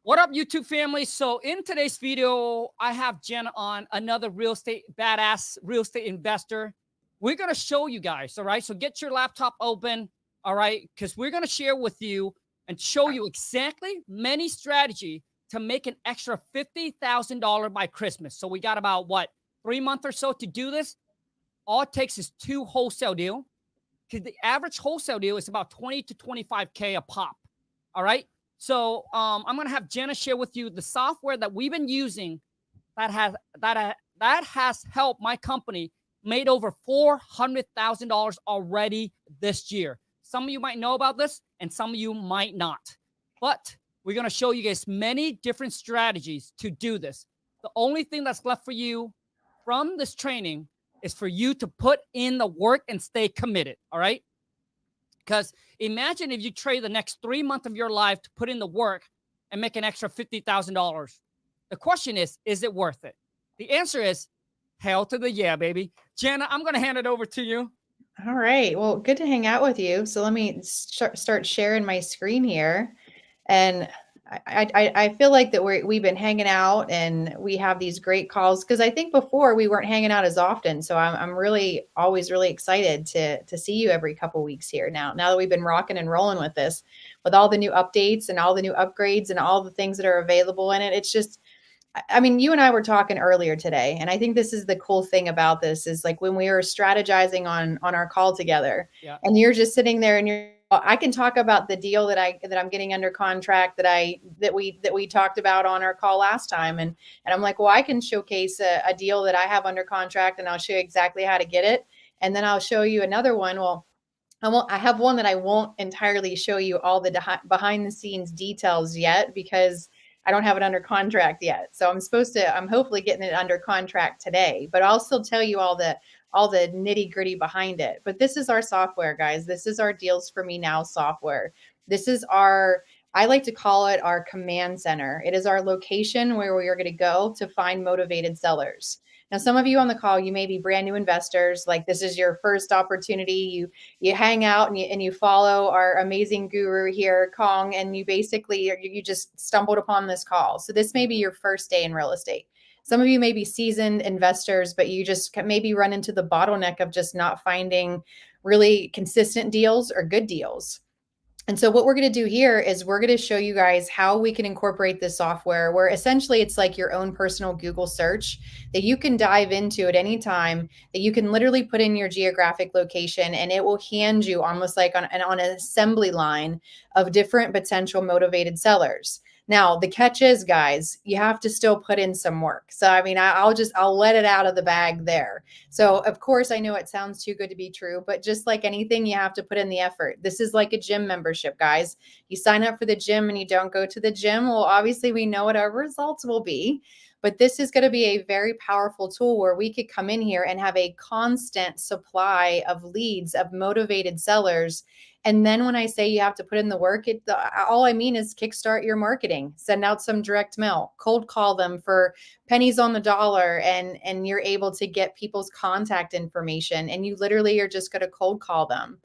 What up, YouTube family? So in today's video, I have Jenna on, another badass real estate investor. We're going to show you guys, all right? So get your laptop open, all right? Because we're going to share with you and show you exactly many strategy to make an extra $50,000 by Christmas. So we got about, what, 3 months or so to do this? All it takes is 2 wholesale deal, because the average wholesale deal is about 20 to 25K a pop, all right? So I'm gonna have Jenna share with you the software that we've been using that has helped my company made over $400,000 already this year. Some of you might know about this, and some of you might not. But we're gonna show you guys many different strategies to do this. The only thing that's left for you from this training is for you to put in the work and stay committed. All right. Because imagine if you trade the next 3 months of your life to put in the work and make an extra $50,000. The question is it worth it? The answer is hell to the yeah, baby. Jenna, I'm going to hand it over to you. All right. Well, good to hang out with you. So let me start sharing my screen here. And I feel like that we've been hanging out and we have these great calls, because I think before we weren't hanging out as often. So I'm really always really excited to see you every couple weeks here now that we've been rocking and rolling with this, with all the new updates and all the new upgrades and all the things that are available in it. It's just, I mean, you and I were talking earlier today, and I think this is the cool thing about this is like when we were strategizing on our call together, Yeah. and you're just sitting there and I can talk about the deal that I'm getting under contract that we talked about on our call last time. And I'm like, well, I can showcase a deal that I have under contract, and I'll show you exactly how to get it. And then I'll show you another one. Well, I have one that I won't entirely show you all the behind the scenes details yet, because I don't have it under contract yet. So I'm hopefully getting it under contract today, but I'll still tell you all the nitty gritty behind it. But this is our software, guys. This is our Deals for Me Now software. This is I like to call it our command center. It is our location where we are going to go to find motivated sellers. Now, some of you on the call, you may be brand new investors. Like this is your first opportunity. You hang out and you follow our amazing guru here, Khang, and you just stumbled upon this call. So this may be your first day in real estate. Some of you may be seasoned investors, but you just maybe run into the bottleneck of just not finding really consistent deals or good deals. And so what we're going to do here is we're going to show you guys how we can incorporate this software, where essentially it's like your own personal Google search that you can dive into at any time, that you can literally put in your geographic location, and it will hand you almost like on an assembly line of different potential motivated sellers. Now, the catch is, guys, you have to still put in some work. So, I mean, I'll let it out of the bag there. So, of course, I know it sounds too good to be true, but just like anything, you have to put in the effort. This is like a gym membership, guys. You sign up for the gym and you don't go to the gym. Well, obviously, we know what our results will be. But this is going to be a very powerful tool where we could come in here and have a constant supply of leads, of motivated sellers. And then when I say you have to put in the work, all I mean is kickstart your marketing, send out some direct mail, cold call them for pennies on the dollar, and you're able to get people's contact information, and you literally are just going to cold call them.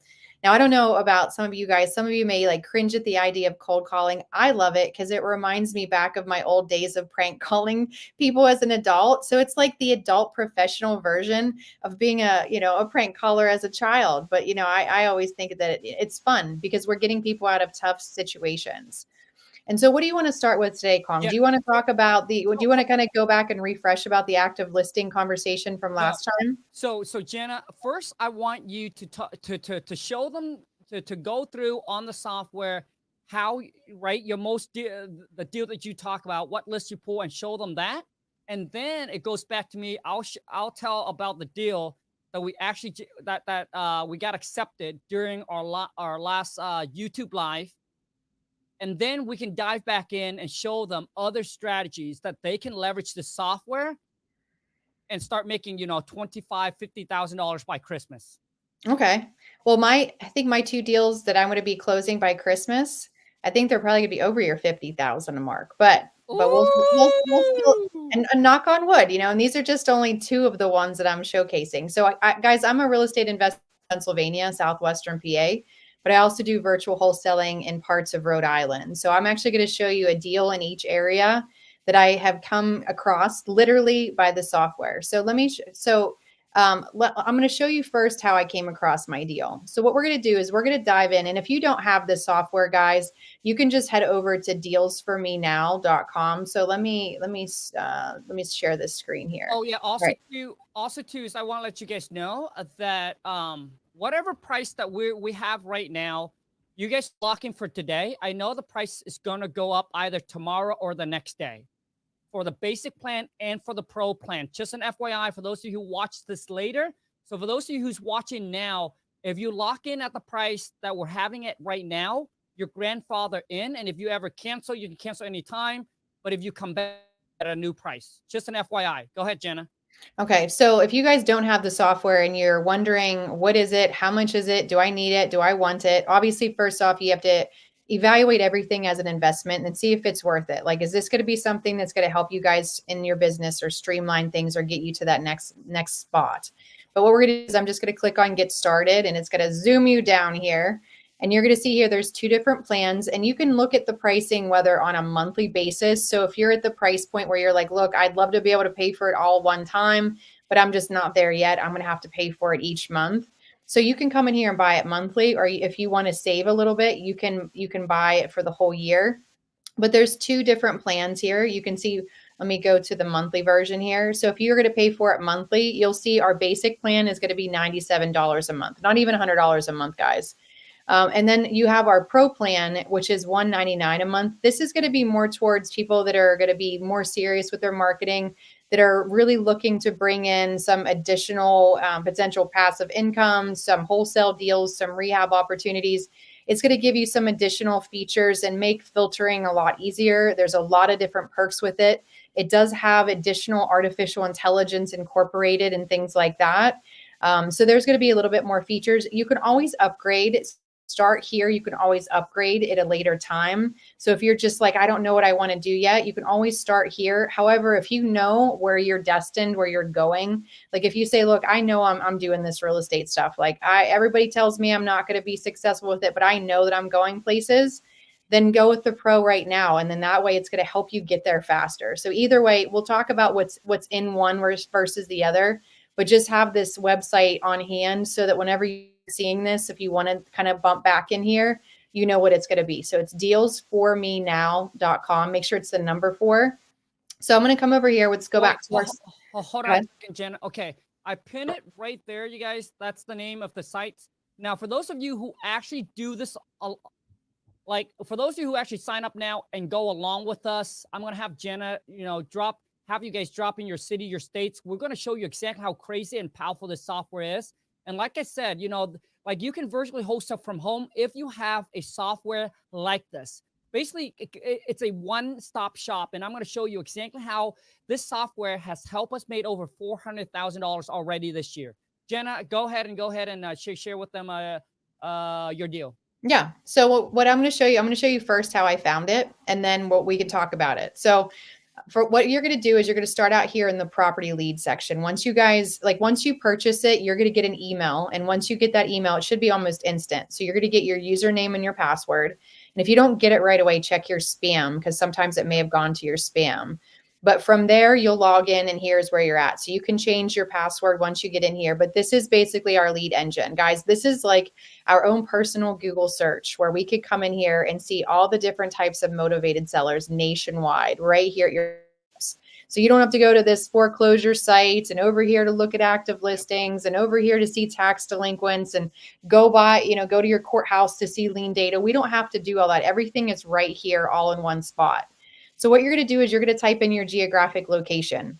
Now, I don't know about some of you guys. Some of you may like cringe at the idea of cold calling. I love it because it reminds me back of my old days of prank calling people as an adult. So it's like the adult professional version of being a prank caller as a child. But, I always think that it's fun because we're getting people out of tough situations. And so what do you want to start with today, Khang? Yeah. Do you want to talk about do you want to kind of go back and refresh about the active listing conversation from last time? So Jenna, first I want you to show them to go through on the software how, right, the deal that you talk about, what list you pull, and show them that. And then it goes back to me. I'll tell about the deal that we actually we got accepted during our last YouTube live. And then we can dive back in and show them other strategies that they can leverage the software and start making, $25,000, $50,000 by Christmas. Okay. Well, I think my 2 deals that I'm going to be closing by Christmas, I think they're probably going to be over your 50,000 mark, but we'll still, and knock on wood, and these are just only 2 of the ones that I'm showcasing. So guys, I'm a real estate investor in Pennsylvania, Southwestern PA. but I also do virtual wholesaling in parts of Rhode Island. So I'm actually going to show you a deal in each area that I have come across literally by the software. So I'm going to show you first how I came across my deal. So what we're going to do is we're going to dive in. And if you don't have this software, guys, you can just head over to dealsformenow.com. So let me share this screen here. Oh yeah. Also, Right. too, is I want to let you guys know that whatever price that we have right now, you guys lock in for today. I know the price is going to go up either tomorrow or the next day for the basic plan and for the pro plan. Just an FYI for those of you who watch this later. So for those of you who's watching now, if you lock in at the price that we're having it right now, your grandfather in. And if you ever cancel, you can cancel anytime. But if you come back at a new price, just an FYI. Go ahead, Jenna. Okay, so if you guys don't have the software and you're wondering, what is it? How much is it? Do I need it? Do I want it? Obviously, first off, you have to evaluate everything as an investment and see if it's worth it. Like, is this going to be something that's going to help you guys in your business or streamline things or get you to that next spot? But what we're going to do is I'm just going to click on get started, and it's going to zoom you down here. And you're going to see here, there's two different plans, and you can look at the pricing, whether on a monthly basis. So if you're at the price point where you're like, look, I'd love to be able to pay for it all one time, but I'm just not there yet. I'm going to have to pay for it each month. So you can come in here and buy it monthly, or if you want to save a little bit, you can buy it for the whole year. But there's two different plans here. You can see, let me go to the monthly version here. So if you're going to pay for it monthly, you'll see our basic plan is going to be $97 a month, not even $100 a month, guys. And then you have our pro plan, which is $199 a month. This is going to be more towards people that are going to be more serious with their marketing, that are really looking to bring in some additional potential passive income, some wholesale deals, some rehab opportunities. It's going to give you some additional features and make filtering a lot easier. There's a lot of different perks with it. It does have additional artificial intelligence incorporated and things like that. So there's going to be a little bit more features. You can always upgrade. Start here. You can always upgrade at a later time. So if you're just like, I don't know what I want to do yet, you can always start here. However, if you know where you're destined, where you're going, like if you say, look, I know I'm doing this real estate stuff. Like everybody tells me I'm not going to be successful with it, but I know that I'm going places, then go with the pro right now. And then that way it's going to help you get there faster. So either way, we'll talk about what's in one versus the other, but just have this website on hand so that whenever you're seeing this, if you want to kind of bump back in here, you know what it's going to be. So it's dealsformenow.com. Make sure it's the number 4. So I'm going to come over here. Let's go back to our. Hold on a second, Jenna. Okay. I pin it right there, you guys. That's the name of the site. Now, for those of you who actually do this, like for those of you who actually sign up now and go along with us, I'm going to have Jenna, have you guys drop in your city, your states. We're going to show you exactly how crazy and powerful this software is. And like I said, like you can virtually host stuff from home if you have a software like this. Basically, it's a one-stop shop. And I'm going to show you exactly how this software has helped us make over $400,000 already this year. Jenna, go ahead and share with them your deal. Yeah. So what I'm going to show you first how I found it, and then what we can talk about it. So for what you're going to do is you're going to start out here in the property lead section. Once you purchase it, you're going to get an email. And once you get that email, it should be almost instant. So you're going to get your username and your password. And if you don't get it right away, check your spam, because sometimes it may have gone to your spam. But from there, you'll log in and here's where you're at. So you can change your password once you get in here. But this is basically our lead engine. Guys, this is like our own personal Google search where we could come in here and see all the different types of motivated sellers nationwide right here at your house. So you don't have to go to this foreclosure site and over here to look at active listings and over here to see tax delinquents and go to your courthouse to see lien data. We don't have to do all that. Everything is right here all in one spot. So what you're going to do is you're going to type in your geographic location.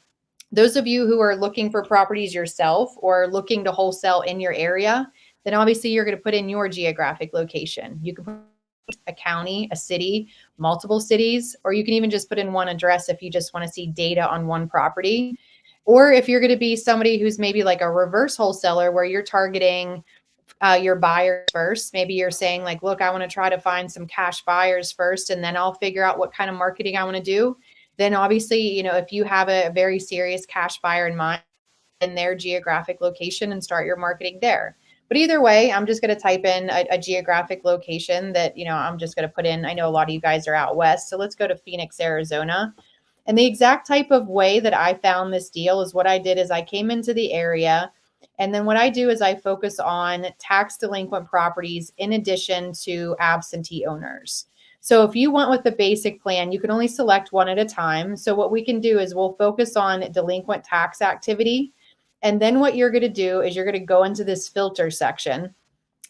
Those of you who are looking for properties yourself or looking to wholesale in your area, then obviously you're going to put in your geographic location. You can put a county, a city, multiple cities, or you can even just put in one address if you just want to see data on one property. Or if you're going to be somebody who's maybe like a reverse wholesaler where you're targeting your buyers first. Maybe you're saying like, look, I want to try to find some cash buyers first, and then I'll figure out what kind of marketing I want to do. Then obviously, if you have a very serious cash buyer in mind, in their geographic location and start your marketing there. But either way, I'm just going to type in a geographic location that, I'm just going to put in. I know a lot of you guys are out west. So let's go to Phoenix, Arizona. And the exact type of way that I found this deal is what I did is I came into the area. And then what I do is I focus on tax delinquent properties in addition to absentee owners. So if you want with the basic plan, you can only select one at a time. So what we can do is we'll focus on delinquent tax activity. And then what you're going to do is you're going to go into this filter section.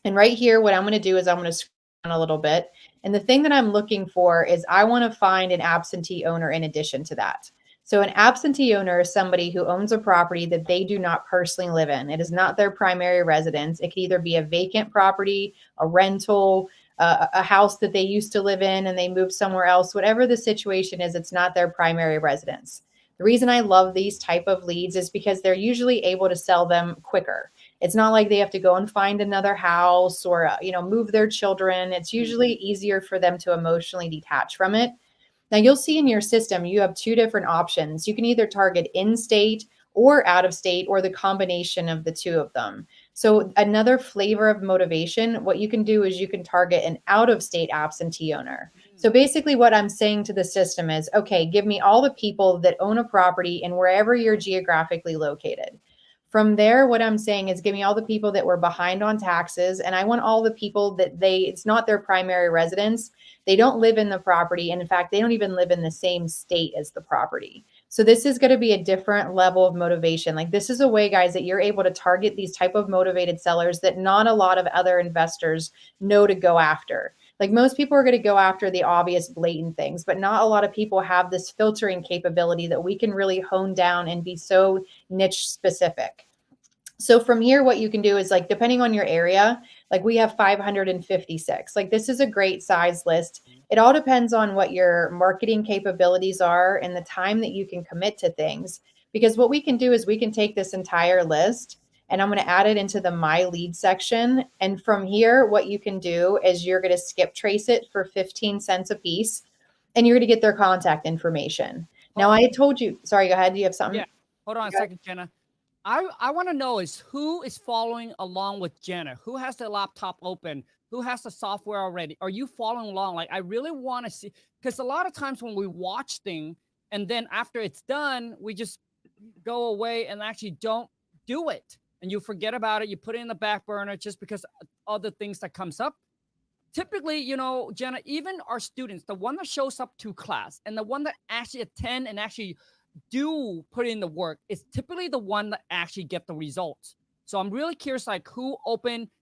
And right here, what I'm going to do is I'm going to scroll down a little bit. And the thing that I'm looking for is I want to find an absentee owner in addition to that. So an absentee owner is somebody who owns a property that they do not personally live in. It is not their primary residence. It could either be a vacant property, a rental, a house that they used to live in and they moved somewhere else. Whatever the situation is, it's not their primary residence. The reason I love these type of leads is because they're usually able to sell them quicker. It's not like they have to go and find another house or, move their children. It's usually easier for them to emotionally detach from it. Now you'll see in your system, you have two different options. You can either target in-state or out of state or the combination of the two of them. So another flavor of motivation, what you can do is you can target an out-of-state absentee owner. So basically what I'm saying to the system is, okay, give me all the people that own a property and wherever you're geographically located. From there, what I'm saying is give me all the people that were behind on taxes. And I want all the people that it's not their primary residence. They don't live in the property. And in fact, they don't even live in the same state as the property. So this is going to be a different level of motivation. Like this is a way, guys, that you're able to target these type of motivated sellers that not a lot of other investors know to go after. Like most people are going to go after the obvious blatant things, but not a lot of people have this filtering capability that we can really hone down and be so niche specific. So from here, what you can do is like, depending on your area, like we have 556, like this is a great size list. It all depends on what your marketing capabilities are and the time that you can commit to things. Because what we can do is we can take this entire list and I'm going to add it into the My Lead section. And from here, what you can do is you're going to skip trace it for 15 cents a piece and you're going to get their contact information. Now, I told you, sorry, go ahead. Do you have something? Yeah. Hold on a second, Jenna. I want to know is who is following along with Jenna? Who has the laptop open? Who has the software already? Are you following along? Like, I really want to see, because a lot of times when we watch things and then after it's done, we just go away and actually don't do it. And you forget about it. You put it in the back burner just because other things that comes up. Typically, Jenna, even our students, the one that shows up to class and the one that actually attend and actually do put in the work is typically the one that actually get the results. So I'm really curious, like who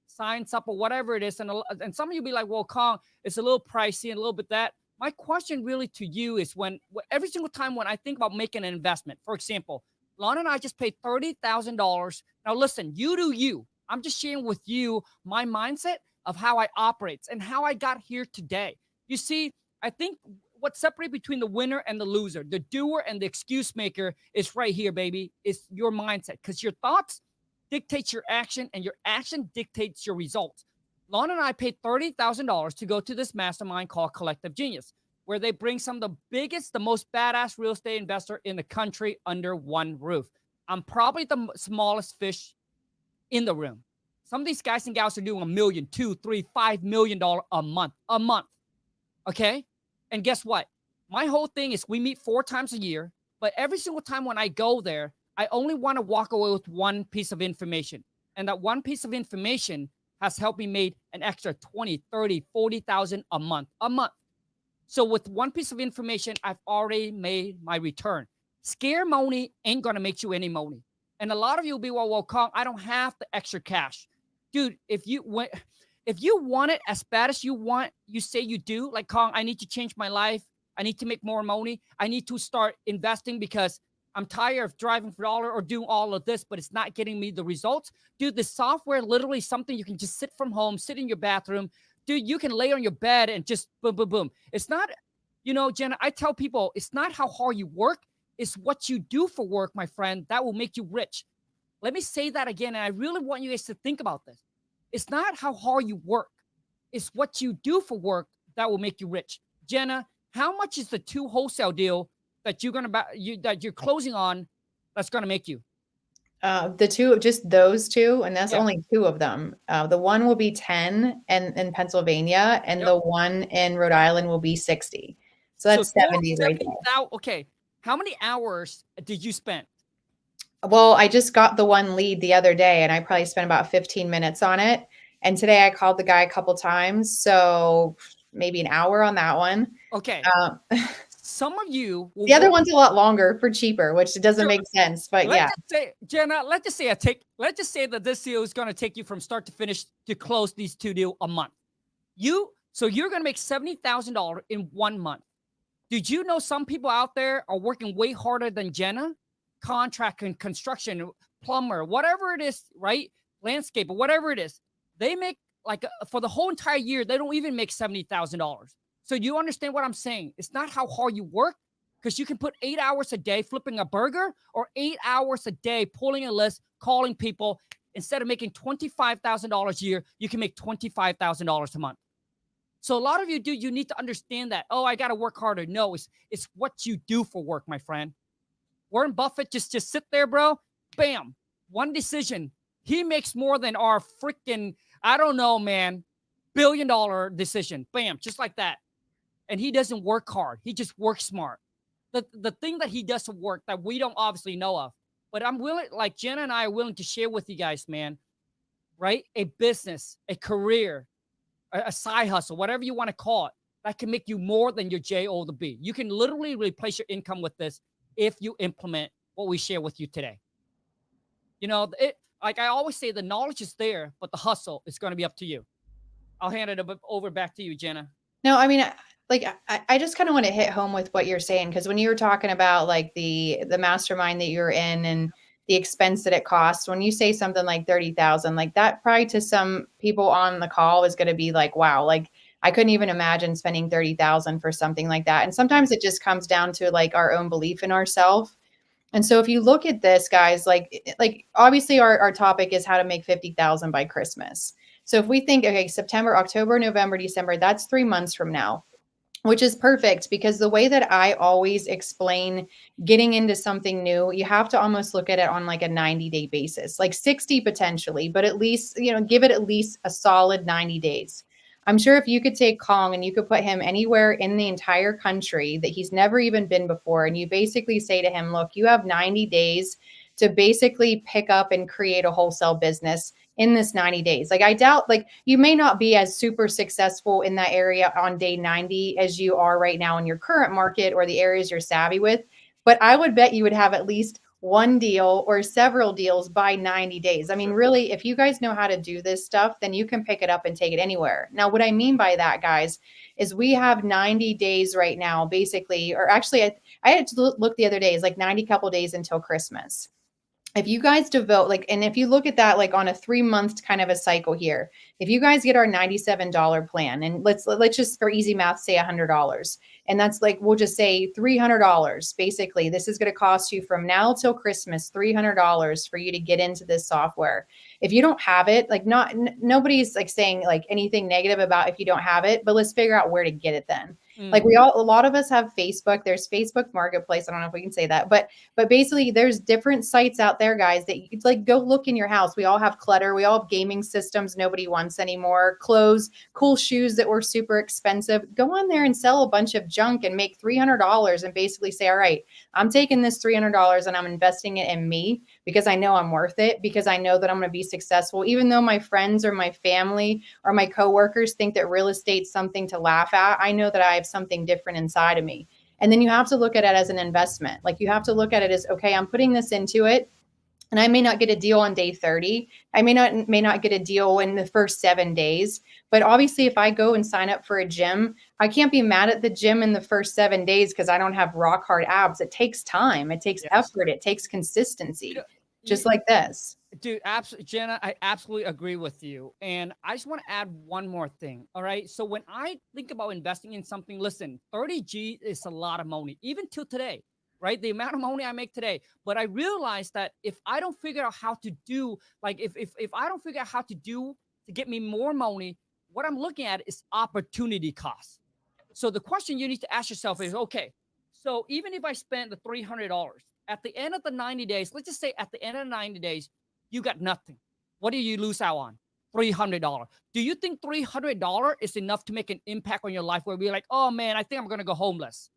signs up or whatever it is. And some of you be like, well, Khang, it's a little pricey and a little bit that. My question really to you is when every single time when I think about making an investment, for example, Lon and I just paid $30,000. Now, listen, you do you. I'm just sharing with you my mindset of how I operate and how I got here today. You see, I think what separates between the winner and the loser, the doer and the excuse maker is right here, baby. It's your mindset because your thoughts dictate your action and your action dictates your results. Lon and I paid $30,000 to go to this mastermind called Collective Genius, where they bring some of the biggest, the most badass real estate investor in the country under one roof. I'm probably the smallest fish in the room. Some of these guys and gals are doing $1 million, $2, $3, $5 million a month. Okay. And guess what? My whole thing is we meet 4 times a year, but every single time when I go there, I only want to walk away with one piece of information. And that one piece of information has helped me make an extra 20, 30, 40,000 a month. So with one piece of information, I've already made my return. Scare money ain't going to make you any money. And a lot of you will be, well, Khang, I don't have the extra cash. Dude, if you want it as bad as you say you do, like Khang, I need to change my life. I need to make more money. I need to start investing because I'm tired of driving for dollar or doing all of this, but it's not getting me the results. Dude, the software literally is something you can just sit from home, sit in your bathroom. Dude, you can lay on your bed and just boom, boom, boom. It's not, Jenna, I tell people, it's not how hard you work. It's what you do for work, my friend, that will make you rich. Let me say that again. And I really want you guys to think about this. It's not how hard you work. It's what you do for work that will make you rich. Jenna, how much is the 2 wholesale deal that you're closing on that's going to make you? Just those two, and that's Yeah. only two of them. The one will be 10 in Pennsylvania, and Yep. the one in Rhode Island will be 60. So So that's total 70 right there. 70,000. Okay. How many hours did you spend? Well, I just got the one lead the other day, and I probably spent about 15 minutes on it. And today I called the guy a couple times, so maybe an hour on that one. Okay. Um, Some of you will the other work. one's a lot longer for cheaper, which doesn't Sure. make sense. But Let's yeah, just say, Jenna, let's just say that this deal is going to take you from start to finish to close these two deals a month. So you're going to make $70,000 in 1 month. Did you know some people out there are working way harder than Jenna? Contract and construction, plumber, whatever it is, right? Landscape or whatever it is. They make like for the whole entire year, they don't even make $70,000. So you understand what I'm saying? It's not how hard you work, because you can put 8 hours a day flipping a burger or 8 hours a day pulling a list, calling people. Instead of making $25,000 a year, you can make $25,000 a month. So a lot of you need to understand that. Oh, I got to work harder. No, it's what you do for work, my friend. Warren Buffett just sit there, bro. Bam, one decision. He makes more than our freaking, I don't know, man, $1 billion decision. Bam, just like that. And he doesn't work hard. He just works smart. The thing that he does work that we don't obviously know of, but I'm willing, like Jenna and I are willing to share with you guys, man, right? A business, a career, a side hustle, whatever you want to call it, that can make you more than your J-O to B. You can literally replace your income with this if you implement what we share with you today. You know, like I always say, the knowledge is there, but the hustle is going to be up to you. I'll hand it over back to you, Jenna. no, I mean, I just kind of want to hit home with what you're saying, because when you were talking about like the mastermind that you're in and the expense that it costs, when you say something like 30,000, like that probably to some people on the call is going to be like, wow, like I couldn't even imagine spending 30,000 for something like that. And sometimes it just comes down to like our own belief in ourselves. And so if you look at this, guys, like obviously our topic is how to make 50,000 by Christmas. So if we think, okay, September, October, November, December, that's 3 months from now, which is perfect, because the way that I always explain getting into something new, you have to almost look at it on like a 90-day basis, like 60 potentially, but at least, give it at least a solid 90 days. I'm sure if you could take Khang and you could put him anywhere in the entire country that he's never even been before, and you basically say to him, look, you have 90 days to basically pick up and create a wholesale business in this 90 days. Like I doubt, like you may not be as super successful in that area on day 90 as you are right now in your current market or the areas you're savvy with, but I would bet you would have at least one deal or several deals by 90 days. I mean, really, if you guys know how to do this stuff, then you can pick it up and take it anywhere. Now, what I mean by that, guys, is we have 90 days right now, basically, or actually, I had to look the other day, it's like 90 couple days until Christmas. If you guys devote, like, and if you look at that like on a 3 month kind of a cycle here, if you guys get our $97 plan, and let's just for easy math say $100, and that's like, we'll just say $300, basically this is going to cost you from now till Christmas $300 for you to get into this software. If you don't have it, like nobody's like saying like anything negative about if you don't have it, but let's figure out where to get it then. Like a lot of us have Facebook. There's Facebook Marketplace. I don't know if we can say that, but basically there's different sites out there, guys, that you like go look in your house. We all have clutter. We all have gaming systems nobody wants anymore, clothes, cool shoes that were super expensive. Go on there and sell a bunch of junk and make $300 and basically say, all right, I'm taking this $300 and I'm investing it in me because I know I'm worth it, because I know that I'm going to be successful. Even though my friends or my family or my coworkers think that real estate's something to laugh at, I know that I have something different inside of me. And then you have to look at it as an investment. Like you have to look at it as, okay, I'm putting this into it, and I may not get a deal on day 30. I may not get a deal in the first 7 days. But obviously, if I go and sign up for a gym, I can't be mad at the gym in the first 7 days because I don't have rock hard abs. It takes time. It takes effort. It takes consistency, just like this. Dude, absolutely, Jenna, I absolutely agree with you. And I just want to add one more thing. All right. So when I think about investing in something, listen, 30G is a lot of money, even till today, right? The amount of money I make today. But I realized that if I don't figure out how to do, like if I don't figure out how to do to get me more money, what I'm looking at is opportunity cost. So the question you need to ask yourself is, okay, So even if I spent the $300 at the end of the 90 days, let's just say at the end of 90 days, you got nothing. What do you lose out on? $300. Do you think $300 is enough to make an impact on your life where we're like, oh man, I think I'm going to go homeless?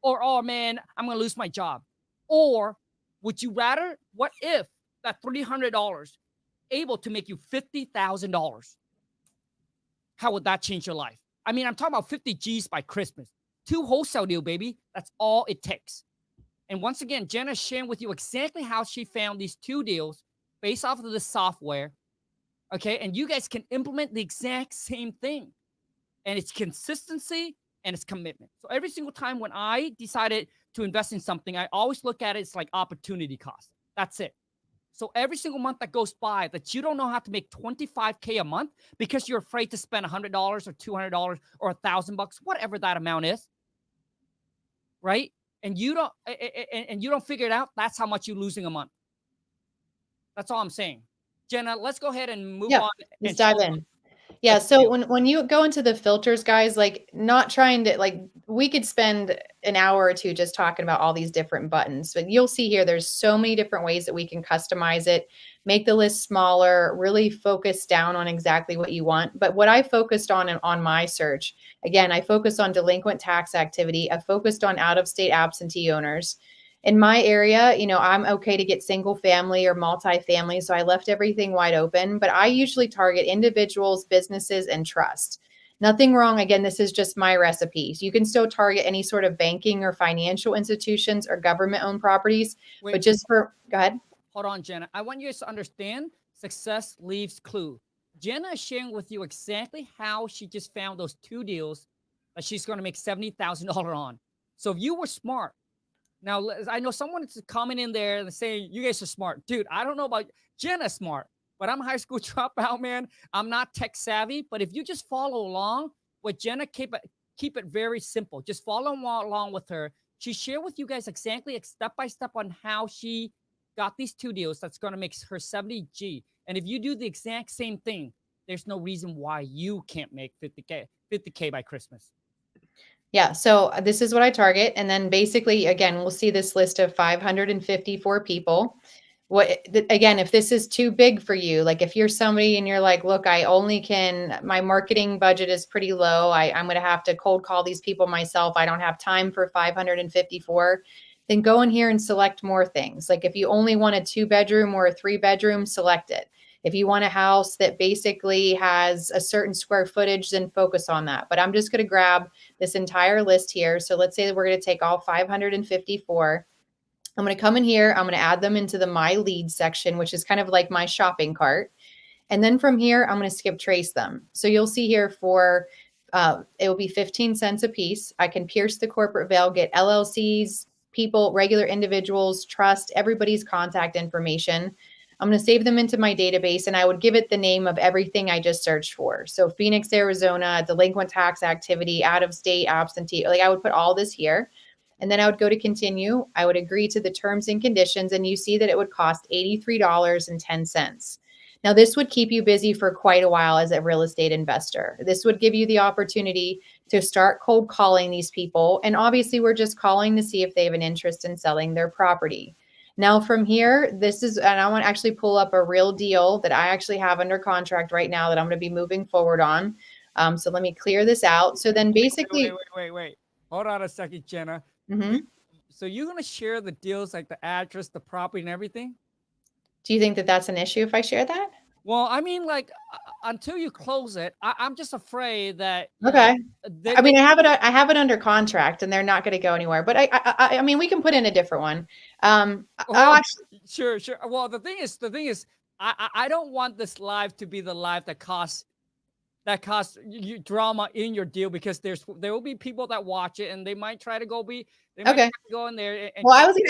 Or, oh man, I'm going to lose my job? Or would you rather, what if that $300 able to make you $50,000? How would that change your life? I mean, I'm talking about 50 G's by Christmas. 2 wholesale deal, baby. That's all it takes. And once again, Jenna's sharing with you exactly how she found these 2 deals based off of the software. Okay. And you guys can implement the exact same thing. And it's consistency and it's commitment. So every single time when I decided to invest in something, I always look at it as like opportunity cost. That's it. So every single month that goes by that you don't know how to make $25K a month because you're afraid to spend $100 or $200 or $1,000, whatever that amount is, right? And you don't figure it out. That's how much you're losing a month. That's all I'm saying. Jenna, let's go ahead and move on. Let's dive in. Yeah. So when you go into the filters, guys, like not trying to like, we could spend an hour or two just talking about all these different buttons, but you'll see here, there's so many different ways that we can customize it, make the list smaller, really focus down on exactly what you want. But what I focused on my search, again, I focused on delinquent tax activity. I focused on out-of-state absentee owners. In my area, you know, I'm okay to get single family or multifamily. So I left everything wide open, but I usually target individuals, businesses, and trust. Nothing wrong. Again, this is just my recipes. You can still target any sort of banking or financial institutions or government owned properties, but just for, go ahead. Hold on, Jenna. I want you guys to understand success leaves clue. Jenna is sharing with you exactly how she just found those 2 deals that she's going to make $70,000 on. So if you were smart, now, I know someone is coming in there and saying, you guys are smart. Dude, I don't know about Jenna's smart, but I'm a high school dropout, man. I'm not tech savvy. But if you just follow along with Jenna, keep it very simple. Just follow along with her. She shared with you guys exactly step by step on how she got these 2 deals that's going to make her 70G. And if you do the exact same thing, there's no reason why you can't make 50K by Christmas. Yeah. So this is what I target. And then basically, again, we'll see this list of 554 people. Again, if this is too big for you, like if you're somebody and you're like, look, I only can, my marketing budget is pretty low. I'm going to have to cold call these people myself. I don't have time for 554. Then go in here and select more things. Like if you only want a 2-bedroom or a 3-bedroom, select it. If you want a house that basically has a certain square footage, then focus on that. But I'm just going to grab this entire list here. So let's say that we're going to take all 554. I'm going to come in here. I'm going to add them into the My Leads section, which is kind of like my shopping cart. And then from here, I'm going to skip trace them. So you'll see here for, it will be 15 cents a piece. I can pierce the corporate veil, get LLCs, people, regular individuals, trust, everybody's contact information. I'm going to save them into my database and I would give it the name of everything I just searched for. So Phoenix, Arizona, delinquent tax activity, out of state, absentee, like I would put all this here. And then I would go to continue. I would agree to the terms and conditions. And you see that it would cost $83.10. Now, this would keep you busy for quite a while as a real estate investor. This would give you the opportunity to start cold calling these people. And obviously, we're just calling to see if they have an interest in selling their property. Now from here, this is, and I want to actually pull up a real deal that I actually have under contract right now that I'm going to be moving forward on. So let me clear this out. So then basically, wait. Hold on a second, Jenna. Mm-hmm. So you're going to share the deals, like the address, the property and everything? Do you think that that's an issue if I share that? Well, I mean, like until you close it, I'm just afraid that. Okay. I mean, I have it under contract, and they're not going to go anywhere. But I mean, we can put in a different one. I'll actually. Sure. Well, the thing is, I don't want this live to be the live that costs you drama in your deal, because there will be people that watch it and they might try to go go in there. Well, I was going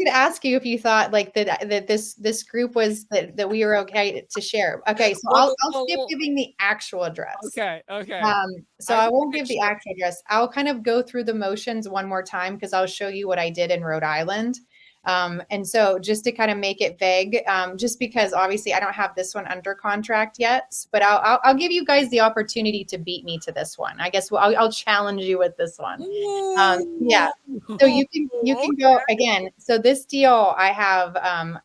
to ask you if you thought like that this group was that we were okay to share. Okay. So I'll skip giving the actual address. Okay. So I won't give the actual address. I'll kind of go through the motions one more time because I'll show you what I did in Rhode Island. And so just to kind of make it vague, just because obviously I don't have this one under contract yet, but I'll give you guys the opportunity to beat me to this one. I guess I'll challenge you with this one. Yeah. So you can go again. So this deal I have,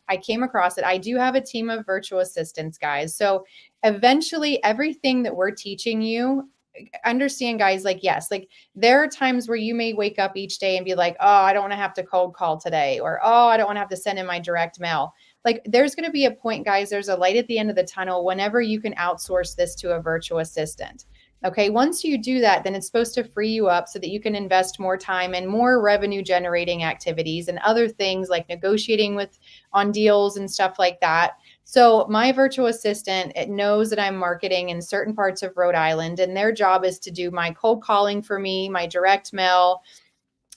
I came across it. I do have a team of virtual assistants, guys. So eventually everything that we're teaching you, understand, guys, like, yes, like there are times where you may wake up each day and be like, oh, I don't want to have to cold call today, or oh, I don't want to have to send in my direct mail. Like there's going to be a point, guys, there's a light at the end of the tunnel whenever you can outsource this to a virtual assistant. Okay, once you do that, then it's supposed to free you up so that you can invest more time in more revenue generating activities and other things like negotiating with on deals and stuff like that. So my virtual assistant, it knows that I'm marketing in certain parts of Rhode Island, and their job is to do my cold calling for me, my direct mail,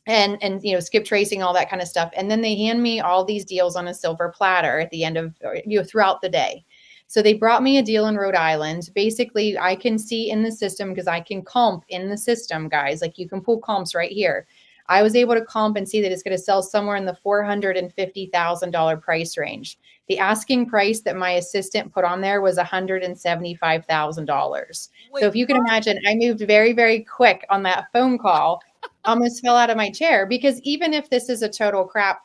and you know, skip tracing, all that kind of stuff. And then they hand me all these deals on a silver platter at the end of, you know, throughout the day. So they brought me a deal in Rhode Island. Basically, I can see in the system because I can comp in the system, guys. Like you can pull comps right here. I was able to comp and see that it's going to sell somewhere in the $450,000 price range. The asking price that my assistant put on there was $175,000. So if you can imagine, I moved very, very quick on that phone call. Almost fell out of my chair, because even if this is a total crap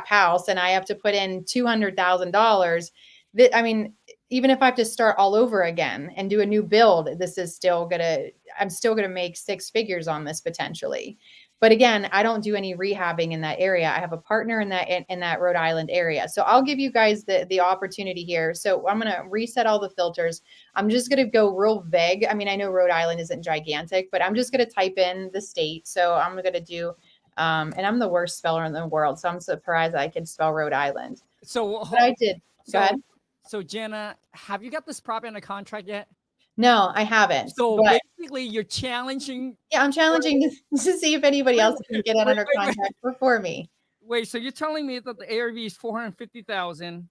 house and I have to put in $200,000, that, I mean, even if I have to start all over again and do a new build, I'm still gonna make six figures on this potentially. But again, I don't do any rehabbing in that area. I have a partner in that Rhode Island area. So I'll give you guys the opportunity here. So I'm gonna reset all the filters. I'm just gonna go real vague. I mean, I know Rhode Island isn't gigantic, but I'm just gonna type in the state. So I'm gonna do, and I'm the worst speller in the world, so I'm surprised I can spell Rhode Island. So But I did. Go ahead. So Jenna, have you got this property under contract yet? No, I haven't. So but basically, you're challenging. yeah, I'm challenging to see if anybody else can get it under contract before me. Wait, so you're telling me that the ARV is 450,000?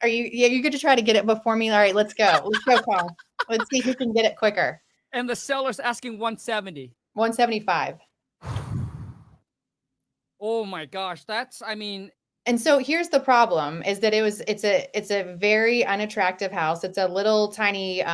Are you? Yeah, you're going to try to get it before me. All right, let's go. Let's go, Khang. Let's see who can get it quicker. And the seller's asking 170. 175. Oh my gosh, that's, I mean. And so here's the problem: is that it's a very unattractive house. It's a little tiny,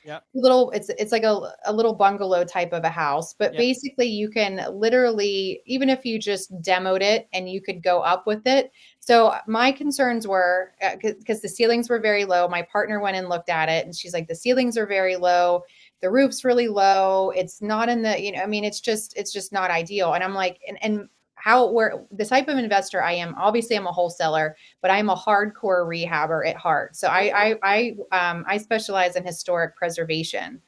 it's like a little bungalow type of a house. But basically, you can literally, even if you just demoed it and you could go up with it. So my concerns were because the ceilings were very low. My partner went and looked at it, and she's like, the ceilings are very low. The roof's really low. It's not in the, you know, I mean, it's just not ideal. And I'm like, and where the type of investor I am, obviously I'm a wholesaler, but I'm a hardcore rehabber at heart. So I specialize in historic preservation.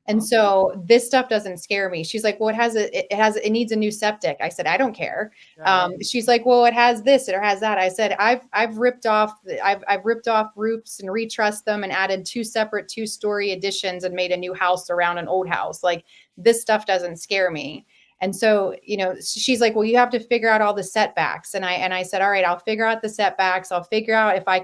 And so this stuff doesn't scare me. She's like, well, it needs a new septic. I said, I don't care. She's like, well, it has this, it has that. I said, I've ripped off roofs and retrussed them and added two separate 2-story additions and made a new house around an old house. Like this stuff doesn't scare me. And so, you know, she's like, well, you have to figure out all the setbacks. And I said, all right, I'll figure out the setbacks. I'll figure out if I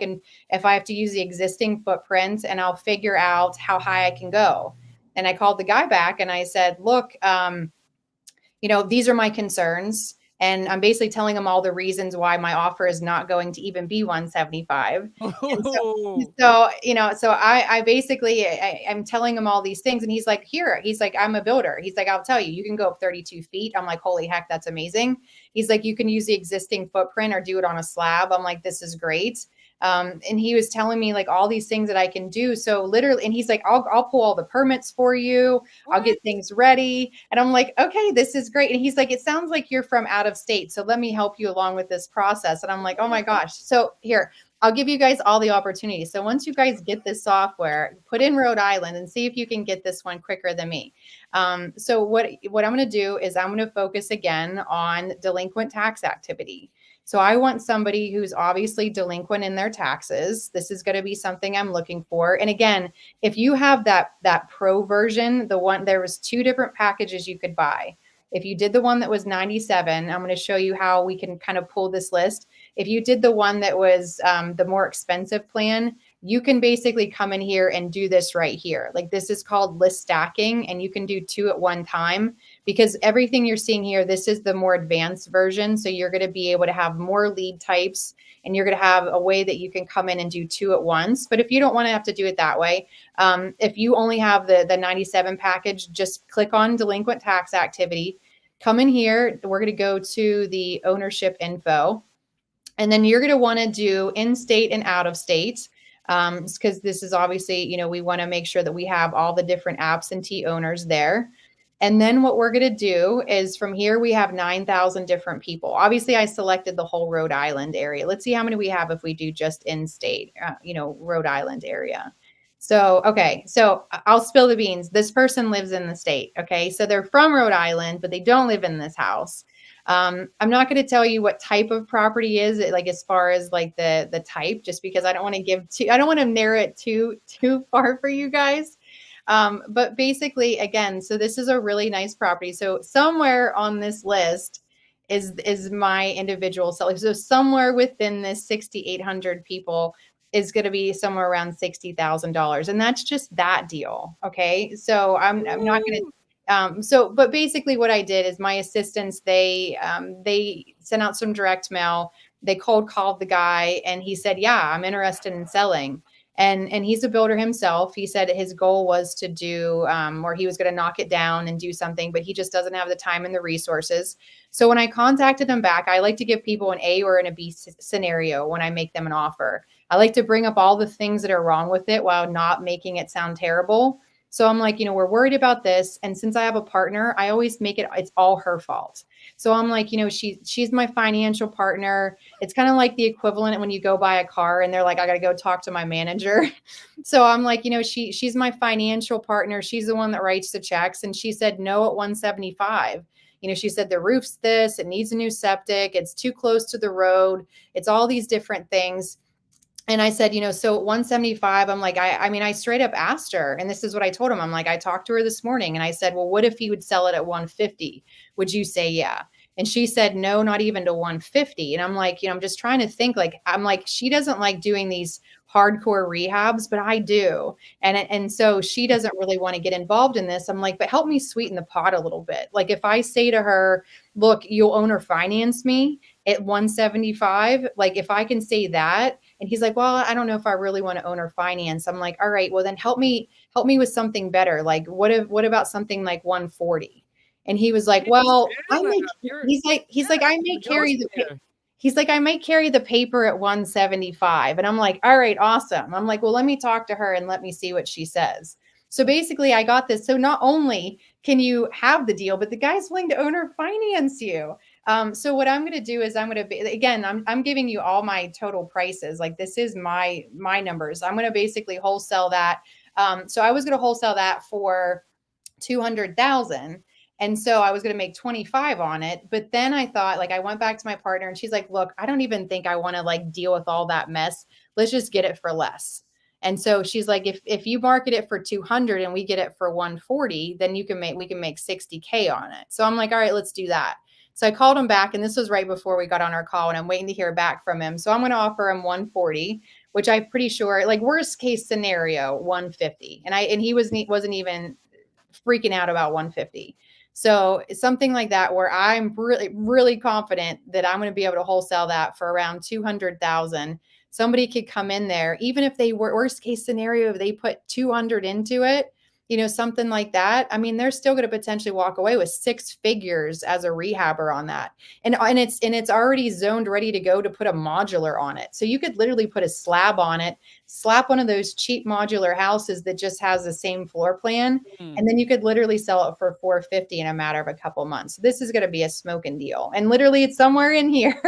have to use the existing footprint, and I'll figure out how high I can go. And I called the guy back and I said, look, you know, these are my concerns. And I'm basically telling him all the reasons why my offer is not going to even be 175. So, you know, so I basically, I'm telling him all these things, and he's like, I'm a builder. He's like, I'll tell you, you can go up 32 feet. I'm like, holy heck, that's amazing. He's like, you can use the existing footprint or do it on a slab. I'm like, this is great. And he was telling me like all these things that I can do. So literally, and he's like, I'll pull all the permits for you. I'll get things ready. And I'm like, okay, this is great. And he's like, it sounds like you're from out of state, so let me help you along with this process. And I'm like, oh my gosh. So here, I'll give you guys all the opportunities. So once you guys get this software, put in Rhode Island and see if you can get this one quicker than me. So what I'm going to do is I'm going to focus again on delinquent tax activity. So I want somebody who's obviously delinquent in their taxes. This is going to be something I'm looking for. And again, if you have that pro version, there was 2 different packages you could buy. If you did the one that was 97, I'm going to show you how we can kind of pull this list. If you did the one that was the more expensive plan, you can basically come in here and do this right here. Like this is called list stacking, and you can do 2 at one time. because everything you're seeing here, this is the more advanced version. So you're going to be able to have more lead types, and you're going to have a way that you can come in and do 2 at once. But if you don't want to have to do it that way, if you only have the 97 package, just click on delinquent tax activity, come in here. We're going to go to the ownership info, and then you're going to want to do in-state and out-of-state, because this is obviously, you know, we want to make sure that we have all the different absentee owners there. And then what we're going to do is from here, we have 9,000 different people. Obviously, I selected the whole Rhode Island area. Let's see how many we have if we do just in-state, you know, Rhode Island area. So, okay, so I'll spill the beans. This person lives in the state. Okay, so they're from Rhode Island, but they don't live in this house. I'm not going to tell you what type of property is it, like as far as like the type, just because I don't want to I don't want to narrow it too far for you guys. But basically, again, so this is a really nice property. So somewhere on this list is my individual seller. So somewhere within this 6,800 people is going to be somewhere around $60,000, and that's just that deal. Okay, so I'm not going to. But basically what I did is my assistants, they sent out some direct mail. They cold called the guy, and he said, yeah, I'm interested in selling. And he's a builder himself. He said his goal was to do, or he was going to knock it down and do something, but he just doesn't have the time and the resources. So when I contacted him back, I like to give people an A or an a B scenario when I make them an offer. I like to bring up all the things that are wrong with it while not making it sound terrible. So I'm like, you know, we're worried about this. And since I have a partner, I always make it's all her fault. So I'm like, you know, she's my financial partner. It's kind of like the equivalent when you go buy a car and they're like, I got to go talk to my manager. So I'm like, you know, she's my financial partner. She's the one that writes the checks. And she said no at 175. You know, she said the roof's this, it needs a new septic, it's too close to the road, it's all these different things. And I said, you know, so 175, I'm like, I mean, I straight up asked her, and this is what I told him. I'm like, I talked to her this morning and I said, well, what if he would sell it at 150? Would you say yeah? And she said, no, not even to 150. And I'm like, you know, I'm just trying to think, like, I'm like, she doesn't like doing these hardcore rehabs, but I do. And so she doesn't really want to get involved in this. I'm like, but help me sweeten the pot a little bit. Like if I say to her, look, you'll owner finance me at 175, like if I can say that. And he's like, well, I don't know if I really want to owner finance. I'm like, all right, well then help me with something better. Like what about something like 140? And he was like, well, I may carry the paper at 175. And I'm like, all right, awesome. I'm like, well, let me talk to her and let me see what she says. So basically I got this. So not only can you have the deal, but the guy's willing to owner finance you. So what I'm going to do is I'm giving you all my total prices. Like this is my numbers. I'm going to basically wholesale that. So I was going to wholesale that for 200,000. And so I was going to make 25 on it. But then I thought, like, I went back to my partner and she's like, look, I don't even think I want to like deal with all that mess. Let's just get it for less. And so she's like, if you market it for 200 and we get it for 140, then we can make 60K on it. So I'm like, all right, let's do that. So I called him back, and this was right before we got on our call, and I'm waiting to hear back from him. So I'm going to offer him 140, which I'm pretty sure, like worst case scenario, 150. And he wasn't even freaking out about 150. So it's something like that where I'm really, really confident that I'm going to be able to wholesale that for around 200,000. Somebody could come in there, even if they were worst case scenario, if they put 200 into it, you know, something like that. I mean, they're still going to potentially walk away with 6 figures as a rehabber on that. And it's already zoned, ready to go to put a modular on it. So you could literally put a slab on it, slap one of those cheap modular houses that just has the same floor plan. And then you could literally sell it for 450 in a matter of a couple months. So this is going to be a smoking deal. And literally it's somewhere in here.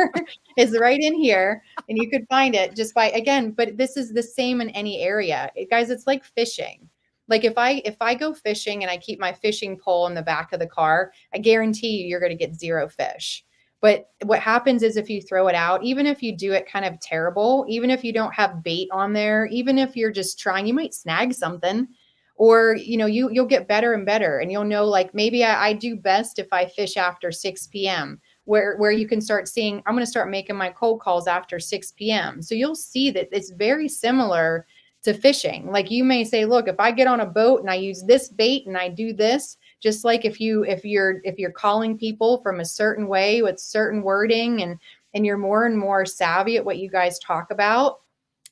It's right in here. And you could find it just by, again, but this is the same in any area. Guys, it's like fishing. Like if I go fishing and I keep my fishing pole in the back of the car, I guarantee you're going to get 0 fish. But what happens is if you throw it out, even if you do it kind of terrible, even if you don't have bait on there, even if you're just trying, you might snag something, or, you know, you'll get better and better. And you'll know, like, maybe I do best if I fish after 6 p.m. where you can start seeing, I'm going to start making my cold calls after 6 p.m. So you'll see that it's very similar to fishing. Like you may say, look, if I get on a boat and I use this bait and I do this, just like if you're calling people from a certain way with certain wording, and you're more and more savvy at what you guys talk about,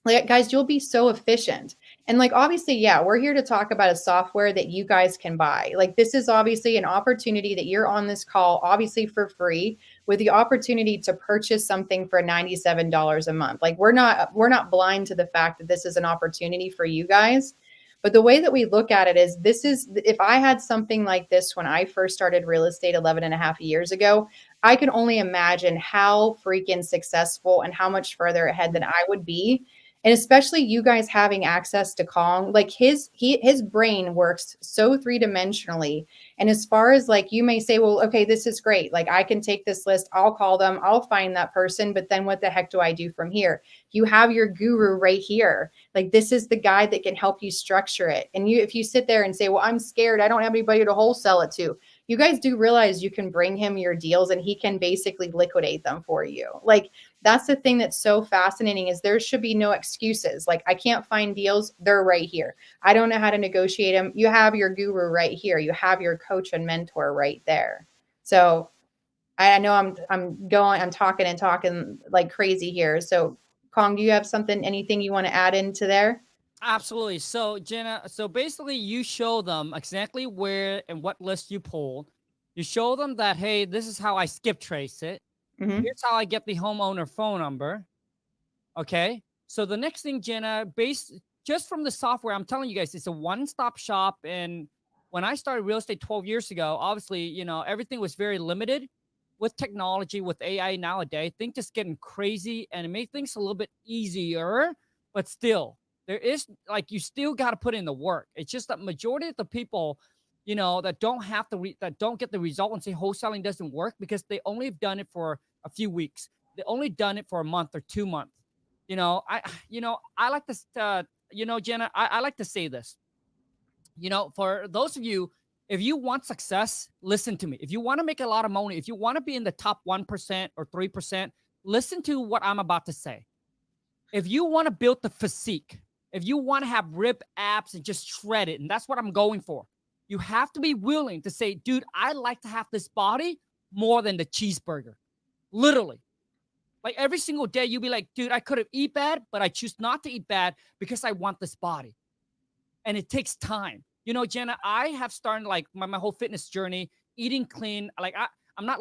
like, guys, you'll be so efficient. And like, obviously, yeah, we're here to talk about a software that you guys can buy. Like, this is obviously an opportunity that you're on this call, obviously for free, with the opportunity to purchase something for $97 a month. Like, we're not blind to the fact that this is an opportunity for you guys. But the way that we look at it is, this is, if I had something like this when I first started real estate 11 and a half years ago, I can only imagine how freaking successful and how much further ahead that I would be. And especially you guys having access to Khang, like his brain works so three-dimensionally. And as far as like, you may say, well, okay, this is great. Like, I can take this list, I'll call them, I'll find that person, but then what the heck do I do from here? You have your guru right here. Like, this is the guy that can help you structure it. And if you sit there and say, well, I'm scared, I don't have anybody to wholesale it to, you guys do realize you can bring him your deals and he can basically liquidate them for you. Like, that's the thing that's so fascinating, is there should be no excuses. Like, I can't find deals. They're right here. I don't know how to negotiate them. You have your guru right here. You have your coach and mentor right there. So I know I'm talking and talking like crazy here. So Khang, do you have anything you want to add into there? Absolutely. So Jenna, so basically you show them exactly where and what list you pulled. You show them that, hey, this is how I skip trace it. Mm-hmm. Here's how I get the homeowner phone number. Okay. So the next thing, Jenna, based just from the software, I'm telling you guys, it's a one-stop shop. And when I started real estate 12 years ago, obviously, everything was very limited. With technology, with AI nowadays, things just getting crazy, and it makes things a little bit easier, but still, there is, like, you still got to put in the work. It's just that majority of the people, that don't have to that don't get the result and say wholesaling doesn't work because they only have done it for a few weeks. They only done it for a month or 2 months. I like this. Jenna, I like to say this. For those of you, if you want success, listen to me. If you want to make a lot of money, if you want to be in the top 1% or 3%, listen to what I'm about to say. If you want to build the physique, if you want to have rib abs and just shred it, and that's what I'm going for, you have to be willing to say, dude, I like to have this body more than the cheeseburger. Literally. Like, every single day, you'll be like, dude, I could have eat bad, but I choose not to eat bad because I want this body. And it takes time. Jenna, I have started like my whole fitness journey, eating clean. Like, I'm not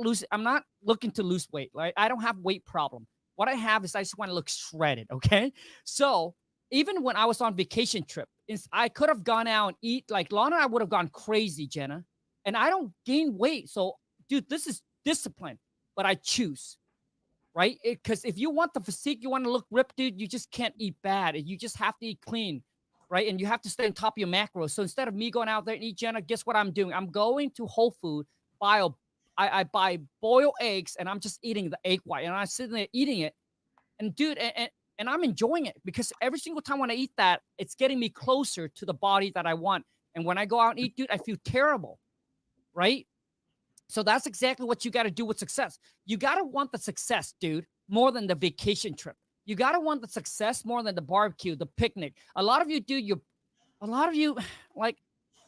looking to lose weight. Like, I don't have weight problem. What I have is I just want to look shredded. Okay. So even when I was on vacation trip, I could have gone out and eat, like Lana and I would have gone crazy, Jenna. And I don't gain weight. So, dude, this is discipline, but I choose. Right? Because if you want the physique, you want to look ripped, dude, you just can't eat bad. You just have to eat clean, right? And you have to stay on top of your macros. So instead of me going out there and eat, Jenna, guess what I'm doing? I'm going to Whole Food, I buy boiled eggs, and I'm just eating the egg white. And I'm sitting there eating it. And dude, and I'm enjoying it because every single time when I eat that, it's getting me closer to the body that I want. And when I go out and eat, dude, I feel terrible, right? So that's exactly what you got to do with success. You got to want the success, dude, more than the vacation trip. You got to want the success more than the barbecue, the picnic. A lot of you, like,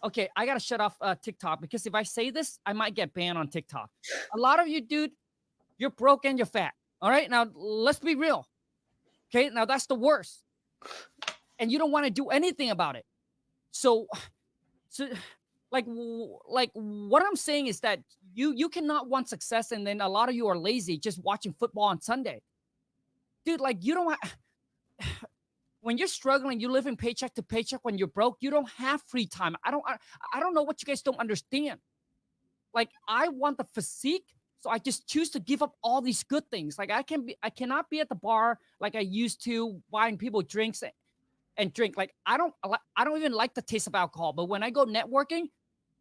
okay, I got to shut off TikTok because if I say this, I might get banned on TikTok. A lot of you, dude, you're broke and you're fat. All right. Now, let's be real. Okay. Now, that's the worst. And you don't want to do anything about it. So like what I'm saying is that you cannot want success, and then a lot of you are lazy just watching football on Sunday. Dude, like, you don't when you're struggling, you live in paycheck to paycheck. When you're broke, you don't have free time. I don't know what you guys don't understand. Like, I want the physique, so I just choose to give up all these good things. Like, I cannot be at the bar like I used to, buying people drinks and drink. Like, I don't even like the taste of alcohol, but when I go networking,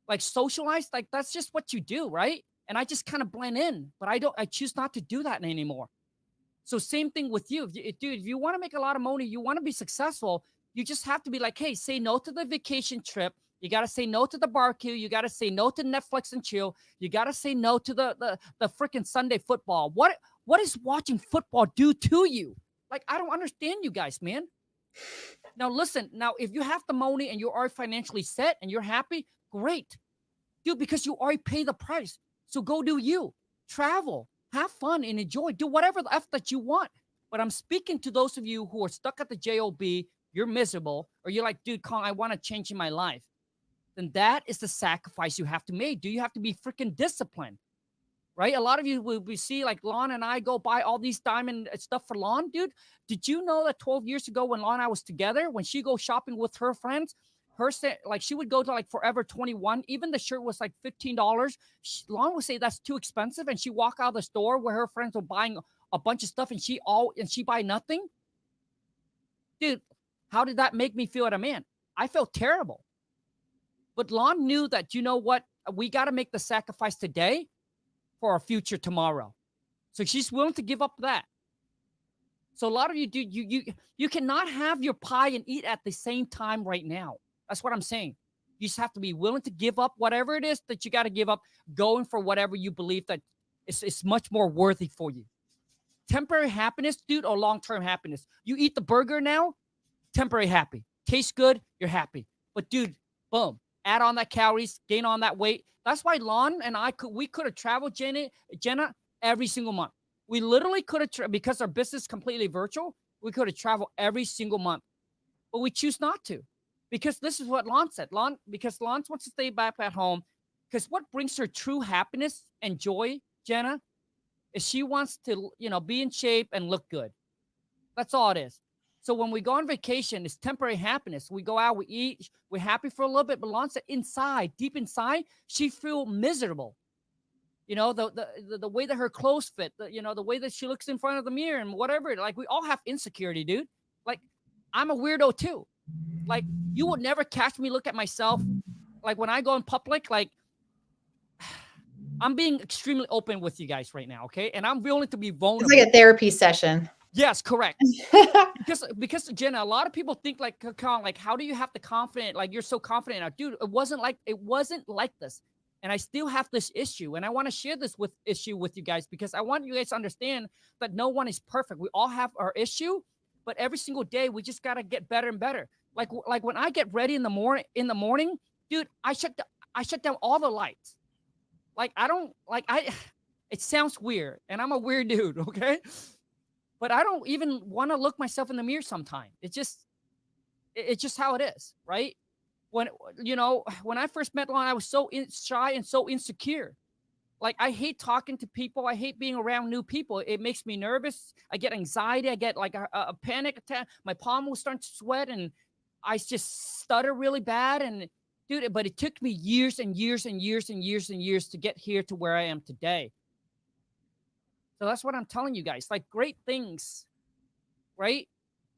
like, socialize, like, that's just what you do, right? And I just kind of blend in, but I choose not to do that anymore. So same thing with you. Dude, if you want to make a lot of money, you want to be successful, you just have to be like, hey, say no to the vacation trip. You got to say no to the barbecue. You got to say no to Netflix and chill. You got to say no to the freaking Sunday football. What is watching football do to you? Like, I don't understand you guys, man. Now, listen, if you have the money and you are financially set and you're happy, great. Dude, because you already pay the price. So go do you. Travel, have fun, and enjoy. Do whatever the F that you want. But I'm speaking to those of you who are stuck at the JOB, you're miserable, or you're like, dude, Khang, I want to change in my life. Then that is the sacrifice you have to make. Do you have to be freaking disciplined? Right? A lot of you will see like Lon and I go buy all these diamond stuff for Lon. Dude, did you know that 12 years ago when Lon and I was together, when she goes shopping with her friends, like she would go to like Forever 21, even the shirt was like $15. Lon would say that's too expensive, and she walk out of the store where her friends were buying a bunch of stuff, and she buy nothing. Dude, how did that make me feel as a man? I felt terrible. But Lon knew that, you know what, we got to make the sacrifice today for our future tomorrow. So she's willing to give up that. So a lot of you do, you cannot have your pie and eat at the same time right now. That's what I'm saying. You just have to be willing to give up whatever it is that you got to give up, going for whatever you believe that is much more worthy for you. Temporary happiness, dude, or long-term happiness. You eat the burger now, temporary happy. Tastes good, you're happy. But dude, boom, add on that calories, gain on that weight. That's why Lon and we could have traveled, Jenna, every single month. We literally could have, because our business is completely virtual, we could have traveled every single month. But we choose not to, because this is what Lon said. Because Lon wants to stay back at home, because what brings her true happiness and joy, Jenna, is she wants to, be in shape and look good. That's all it is. So when we go on vacation, it's temporary happiness. We go out, we eat, we're happy for a little bit, but Lon said inside, deep inside, she feel miserable. The way that her clothes fit, the way that she looks in front of the mirror and whatever. Like, we all have insecurity, dude. Like, I'm a weirdo too. Like, you would never catch me look at myself. Like, when I go in public, like, I'm being extremely open with you guys right now, okay? And I'm willing to be vulnerable. It's like a therapy session. Yes, correct. because Jenna, a lot of people think like, Khang, like, how do you have the confidence? Like, you're so confident now, dude. It wasn't like this, and I still have this issue, and I want to share this issue with you guys, because I want you guys to understand that no one is perfect. We all have our issue, but every single day we just gotta get better and better. Like when I get ready in the morning, dude, I shut down all the lights. Like, it sounds weird, and I'm a weird dude, okay? But I don't even want to look myself in the mirror sometimes. It's just how it is, right? When I first met Lon, I was so shy and so insecure. Like, I hate talking to people. I hate being around new people. It makes me nervous. I get anxiety. I get like a panic attack. My palm will start to sweat, and I just stutter really bad. And dude, but it took me years and years and years and years and years to get here to where I am today. So that's what I'm telling you guys. Like, great things, right,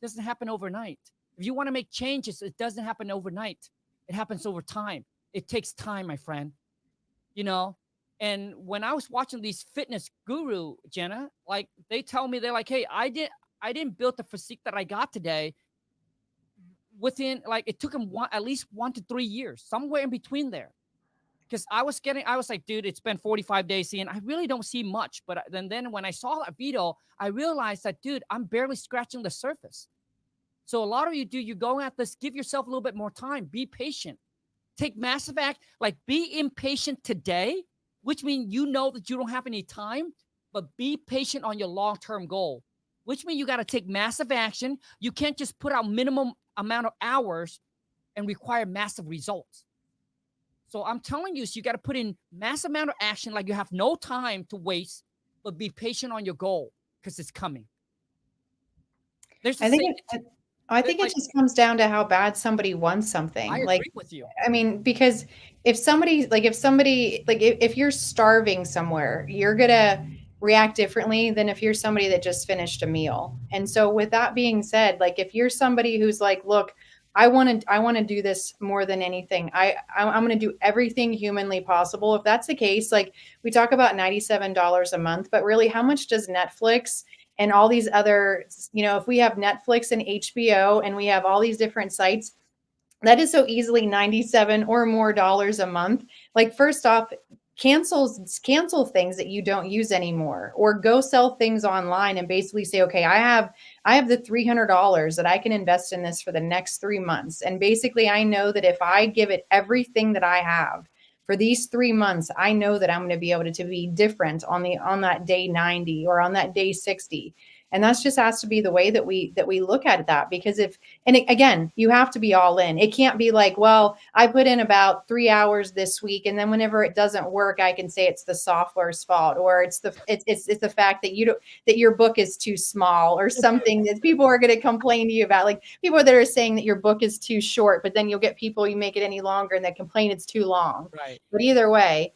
doesn't happen overnight. If you want to make changes, it doesn't happen overnight. It happens over time. It takes time, my friend. And when I was watching these fitness guru, Jenna, like, they tell me, they're like, hey, I didn't build the physique that I got today within, like, it took them at least 1 to 3 years, somewhere in between there. Because I was like, dude, it's been 45 days, and I really don't see much. But then when I saw that video, I realized that, dude, I'm barely scratching the surface. So a lot of you go at this, give yourself a little bit more time, be patient, take massive act, like, be impatient today, which means that you don't have any time, but be patient on your long-term goal, which means you got to take massive action. You can't just put out minimum amount of hours and require massive results. So I'm telling you, so you got to put in massive amount of action, like you have no time to waste, but be patient on your goal, because it's coming. I think it just comes down to how bad somebody wants something. I agree with you. I mean, because if you're starving somewhere, you're going to react differently than if you're somebody that just finished a meal. And so with that being said, like, if you're somebody who's like, look, I want to do this more than anything. I'm going to do everything humanly possible. If that's the case, like, we talk about $97 a month, but really, how much does Netflix and all these other, if we have Netflix and HBO and we have all these different sites, that is so easily $97 or more a month. Like, first off, cancel things that you don't use anymore, or go sell things online and basically say, okay, I have the $300 that I can invest in this for the next 3 months. And basically, I know that if I give it everything that I have for these 3 months, I know that I'm going to be able to be different on that day 90 or on that day 60. And that's just has to be the way that we look at that. Because again, you have to be all in. It can't be like, well, I put in about 3 hours this week, and then whenever it doesn't work, I can say it's the software's fault, or it's the fact that that your book is too small, or something that people are going to complain to you about. Like people that are saying that your book is too short, but then you'll get people, you make it any longer and they complain it's too long. Right. But either way,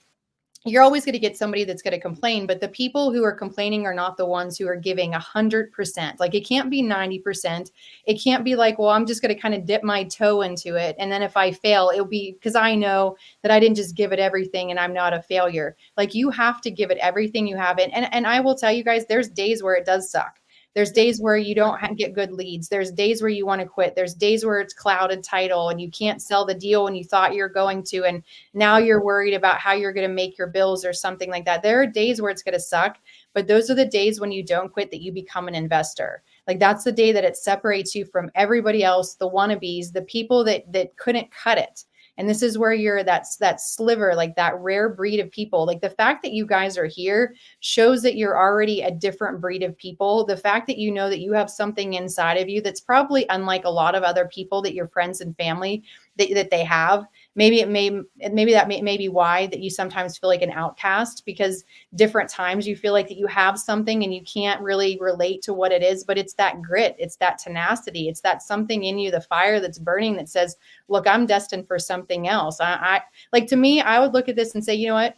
you're always going to get somebody that's going to complain, but the people who are complaining are not the ones who are giving 100%. Like it can't be 90%. It can't be like, well, I'm just going to kind of dip my toe into it. And then if I fail, it'll be because I know that I didn't just give it everything and I'm not a failure. Like you have to give it everything you have. And I will tell you guys, there's days where it does suck. There's days where you don't get good leads. There's days where you want to quit. There's days where it's clouded title and you can't sell the deal when you thought you're going to. And now you're worried about how you're going to make your bills or something like that. There are days where it's going to suck, but those are the days when you don't quit that you become an investor. Like that's the day that it separates you from everybody else, the wannabes, the people that couldn't cut it. And this is where you're that sliver, like that rare breed of people. Like the fact that you guys are here shows that you're already a different breed of people. The fact that you know that you have something inside of you that's probably unlike a lot of other people that your friends and family that they have. Maybe that may be why that you sometimes feel like an outcast, because different times you feel like that you have something and you can't really relate to what it is, but it's that grit, it's that tenacity, it's that something in you, the fire that's burning that says, look, I'm destined for something else. I like, to me, I would look at this and say, you know what?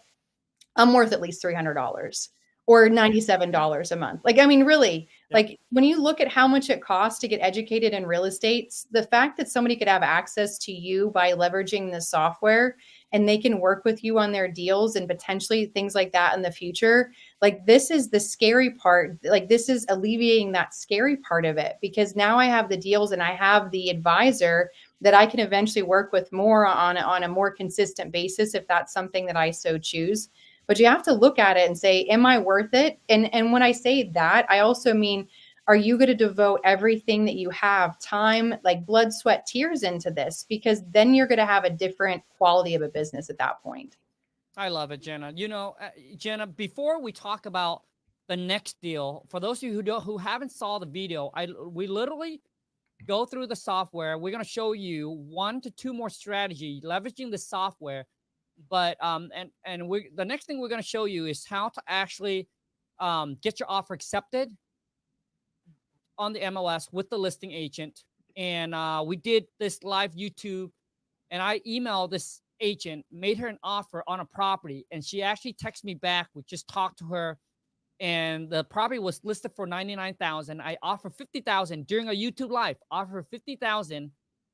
I'm worth at least $300 or $97 a month. Like, I mean, really, like when you look at how much it costs to get educated in real estate, the fact that somebody could have access to you by leveraging the software and they can work with you on their deals and potentially things like that in the future. Like this is the scary part. Like this is alleviating that scary part of it, because now I have the deals and I have the advisor that I can eventually work with more on a more consistent basis if that's something that I so choose. But you have to look at it and say, am I worth it? And when I say that, I also mean, are you going to devote everything that you have, time, like blood, sweat, tears into this? Because then you're going to have a different quality of a business at that point. I love it, Jenna. You know, Jenna, before we talk about the next deal, for those of you who haven't saw the video, we literally go through the software. We're going to show you 1 to 2 more strategy leveraging the software. But the next thing we're going to show you is how to actually get your offer accepted on the MLS with the listing agent. And we did this live YouTube, and I emailed this agent, made her an offer on a property, and she actually texted me back. We just talked to her, and the property was listed for $99,000. I offered $50,000 during a YouTube live. Offered $50,000.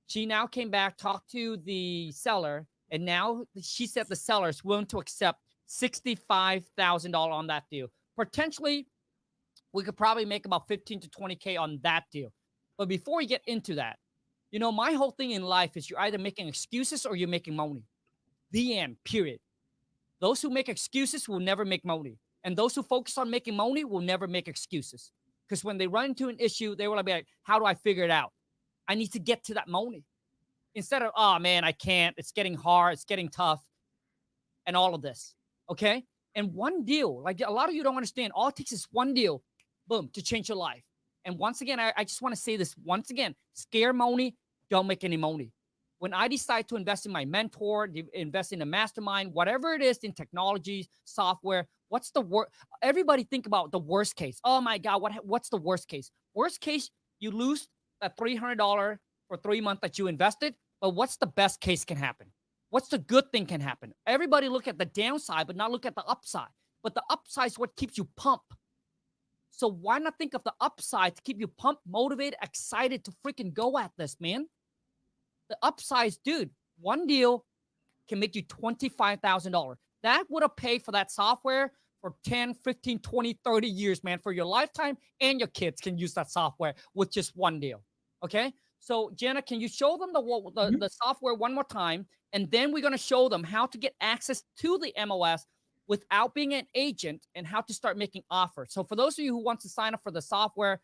She now came back, talked to the seller, and now she said the seller is willing to accept $65,000 on that deal. Potentially, we could probably make about 15 to 20K on that deal. But before we get into that, you know, my whole thing in life is you're either making excuses or you're making money. The end, period. Those who make excuses will never make money. And those who focus on making money will never make excuses. Because when they run into an issue, they will be like, how do I figure it out? I need to get to that money. Instead of, oh man, I can't. It's getting hard. It's getting tough. And all of this. Okay? And one deal, like a lot of you don't understand, all it takes is one deal, boom, to change your life. And once again, I just want to say this once again, scare money, don't make any money. When I decide to invest in my mentor, invest in a mastermind, whatever it is in technology, software, what's the worst? Everybody think about the worst case. Oh my God, what's the worst case? Worst case, you lose that $300 for 3 months that you invested. But what's the best case can happen? What's the good thing can happen? Everybody look at the downside, but not look at the upside. But the upside is what keeps you pumped. So why not think of the upside to keep you pumped, motivated, excited to freaking go at this, man? The upsides, dude, one deal can make you $25,000. That would have paid for that software for 10, 15, 20, 30 years, man, for your lifetime, and your kids can use that software with just one deal. Okay? So, Jenna, can you show them the software one more time? And then we're going to show them how to get access to the MLS without being an agent and how to start making offers. So for those of you who want to sign up for the software,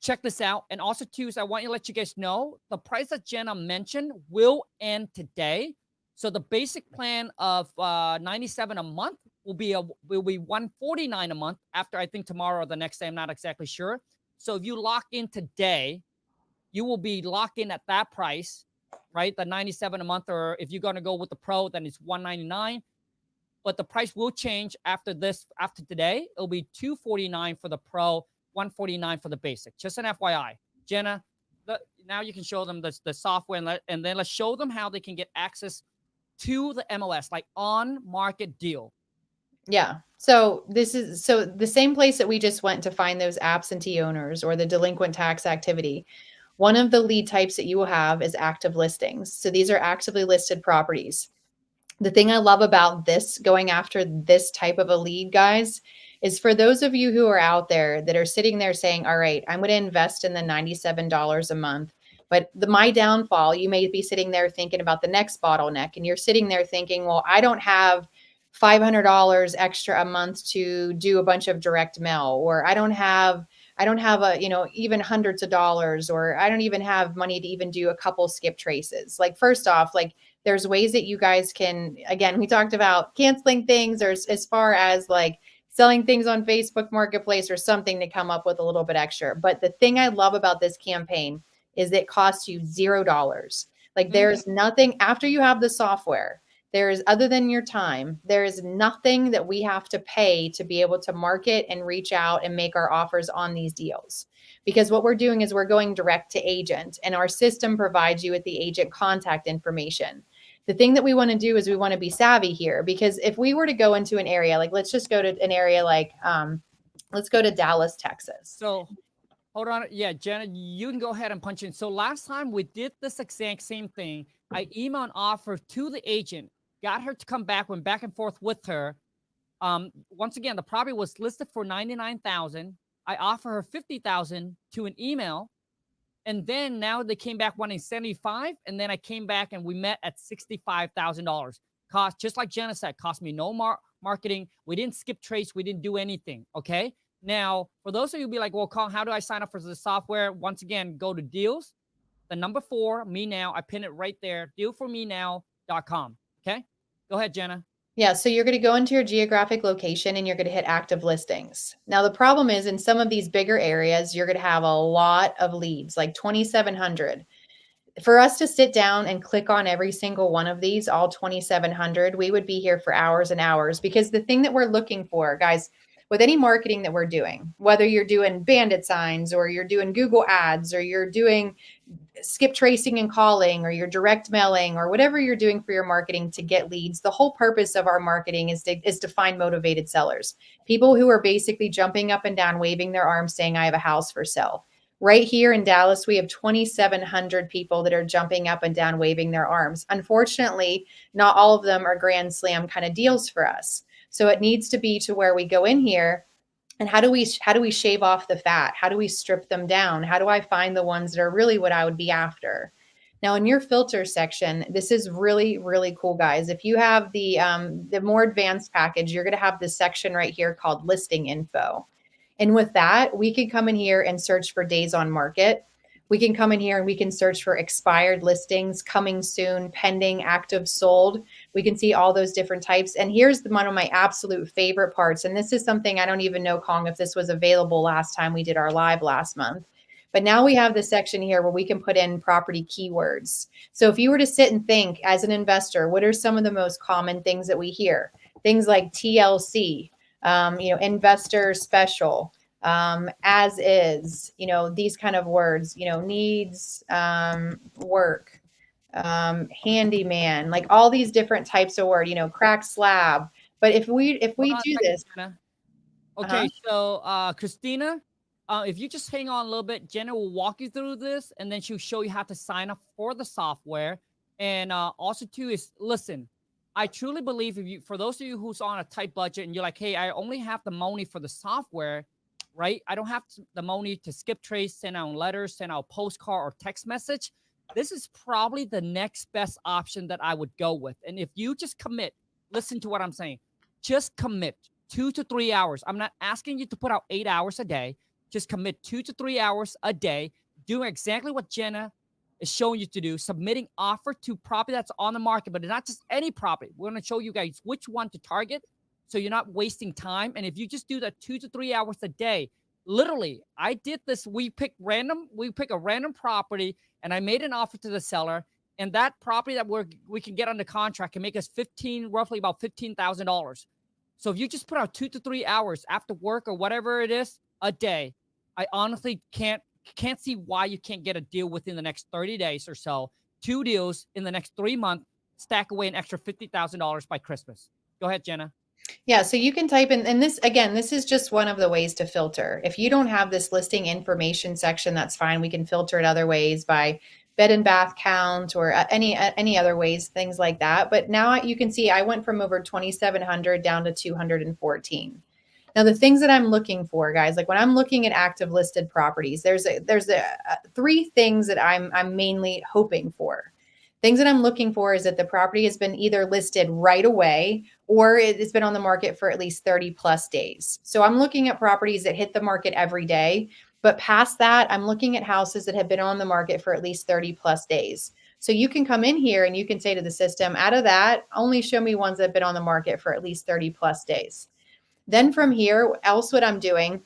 check this out. And also, too, I want to let you guys know the price that Jenna mentioned will end today. So the basic plan of $97 a month will be $149 a month after, I think, tomorrow or the next day. I'm not exactly sure. So if you lock in today, you will be locked in at that price, right? The 97 a month, or if you're going to go with the pro, then it's 199. But the price will change after today. It'll be 249 for the pro, 149 for the basic. Just an FYI. Jenna, now you can show them the software, and then let's show them how they can get access to the MLS, like on market deal. Yeah. So the same place that we just went to find those absentee owners or the delinquent tax activity. One of the lead types that you will have is active listings. So these are actively listed properties. The thing I love about this, going after this type of a lead, guys, is for those of you who are out there that are sitting there saying, all right, I'm going to invest in the $97 a month. But my downfall, you may be sitting there thinking about the next bottleneck, and you're sitting there thinking, well, I don't have $500 extra a month to do a bunch of direct mail, or I don't have even hundreds of dollars, or I don't even have money to even do a couple skip traces. Like, first off, like, there's ways that you guys can, again, we talked about canceling things, or as far as like selling things on Facebook Marketplace or something to come up with a little bit extra. But the thing I love about this campaign is that it costs you $0. Like, there's nothing after you have the software. There's, other than your time, there is nothing that we have to pay to be able to market and reach out and make our offers on these deals. Because what we're doing is we're going direct to agent, and our system provides you with the agent contact information. The thing that we want to do is we want to be savvy here, because if we were to go into an area, like, let's just go to an area like, let's go to Dallas, Texas. So hold on. Yeah, Jenna, you can go ahead and punch in. So last time we did this exact same thing. I emailed an offer to the agent, got her to come back, went back and forth with her. Once again, the property was listed for $99,000. I offer her $50,000 to an email. And then now they came back wanting $75,000. And then I came back and we met at $65,000. Cost, just like Jenna said, cost me no marketing. We didn't skip trace. We didn't do anything. Okay. Now, for those of you who be like, well, Khang, how do I sign up for the software? Once again, go to deals, the number 4, me now. I pin it right there, dealformenow.com. Okay. Go ahead, Jenna. Yeah, so you're going to go into your geographic location and you're going to hit active listings. Now, the problem is, in some of these bigger areas, you're going to have a lot of leads, like 2,700. For us to sit down and click on every single one of these, all 2,700, we would be here for hours and hours, because the thing that we're looking for, guys, with any marketing that we're doing, whether you're doing bandit signs or you're doing Google ads or you're doing skip tracing and calling or you're direct mailing or whatever you're doing for your marketing to get leads, the whole purpose of our marketing is to find motivated sellers, people who are basically jumping up and down, waving their arms, saying, I have a house for sale. Right here in Dallas, we have 2,700 people that are jumping up and down, waving their arms. Unfortunately, not all of them are grand slam kind of deals for us. So it needs to be to where we go in here, and how do we shave off the fat? How do we strip them down? How do I find the ones that are really what I would be after? Now, in your filter section, this is really, really cool, guys. If you have the more advanced package, you're going to have this section right here called listing info. And with that, we can come in here and search for days on market. We can come in here and we can search for expired listings, coming soon, pending, active, sold. We can see all those different types. And here's one of my absolute favorite parts. And this is something I don't even know, Khang, if this was available last time we did our live last month. But now we have this section here where we can put in property keywords. So if you were to sit and think as an investor, what are some of the most common things that we hear? Things like TLC, investor special, as is, these kind of words, needs, work, handyman, like all these different types of word, crack slab. But if we do this, okay. So, Christina, if you just hang on a little bit, Jenna will walk you through this, and then she'll show you how to sign up for the software. And also too is, listen, I truly believe for those of you who's on a tight budget and you're like, hey, I only have the money for the software, right? I don't have the money to skip trace, send out letters, send out postcard or text message. This is probably the next best option that I would go with. And if you just commit, listen to what I'm saying, just commit 2 to 3 hours. I'm not asking you to put out 8 hours a day. Just commit 2 to 3 hours a day, doing exactly what Jenna is showing you to do, submitting offer to property that's on the market, but not just any property. We're going to show you guys which one to target so you're not wasting time. And if you just do that 2 to 3 hours a day, literally, I did this. We pick a random property, and I made an offer to the seller. And that property that we can get under contract can make us roughly about $15,000. So if you just put out 2 to 3 hours after work or whatever it is a day, I honestly can't see why you can't get a deal within the next 30 days or so. 2 deals in the next 3 months, stack away an extra $50,000 by Christmas. Go ahead, Jenna. Yeah, so you can type in, and this is just one of the ways to filter. If you don't have this listing information section, that's fine. We can filter it other ways by bed and bath count or any other ways, things like that. But now you can see I went from over 2,700 down to 214. Now, the things that I'm looking for, guys, like when I'm looking at active listed properties, there's three things that I'm mainly hoping for. Things that I'm looking for is that the property has been either listed right away or it's been on the market for at least 30 plus days. So I'm looking at properties that hit the market every day. But past that, I'm looking at houses that have been on the market for at least 30 plus days. So you can come in here and you can say to the system, out of that, only show me ones that have been on the market for at least 30 plus days. Then from here, what I'm doing,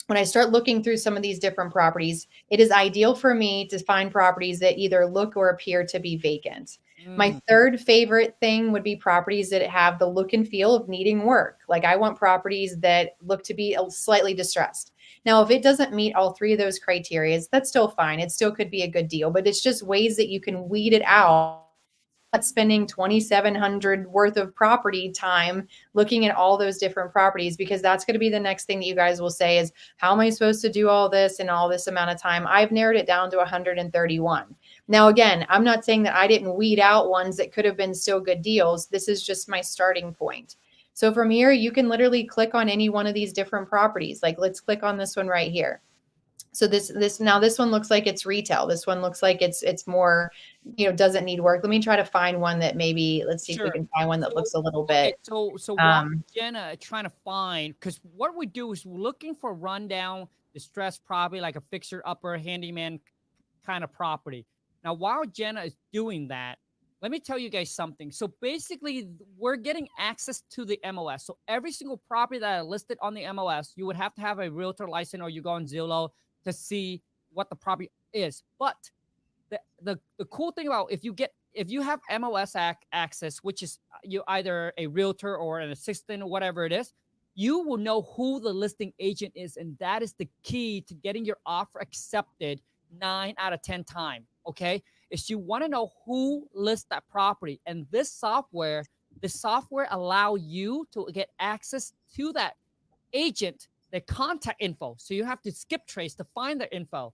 when I start looking through some of these different properties, it is ideal for me to find properties that either look or appear to be vacant. My third favorite thing would be properties that have the look and feel of needing work. Like I want properties that look to be slightly distressed. Now, if it doesn't meet all three of those criteria, that's still fine. It still could be a good deal, but it's just ways that you can weed it out. Not spending 2,700 worth of property time looking at all those different properties, because that's going to be the next thing that you guys will say is, how am I supposed to do all this in all this amount of time? I've narrowed it down to 131. Now, again, I'm not saying that I didn't weed out ones that could have been still good deals. This is just my starting point. So from here, you can literally click on any one of these different properties. Like let's click on this one right here. So this one looks like it's retail. This one looks like it's more, doesn't need work. Let me try to find one that maybe, let's see if we can find one that looks a little bit. So what Jenna trying to find, because what we do is we're looking for rundown, distressed property, like a fixer upper handyman kind of property. Now, while Jenna is doing that, let me tell you guys something. So basically, we're getting access to the MLS. So every single property that are listed on the MLS, you would have to have a realtor license or you go on Zillow to see what the property is. But the cool thing about if you have MLS access, which is you either a realtor or an assistant or whatever it is, you will know who the listing agent is, and that is the key to getting your offer accepted 9 out of 10 times. Okay, is you want to know who lists that property, and this software allow you to get access to that agent, their contact info. So you have to skip trace to find their info.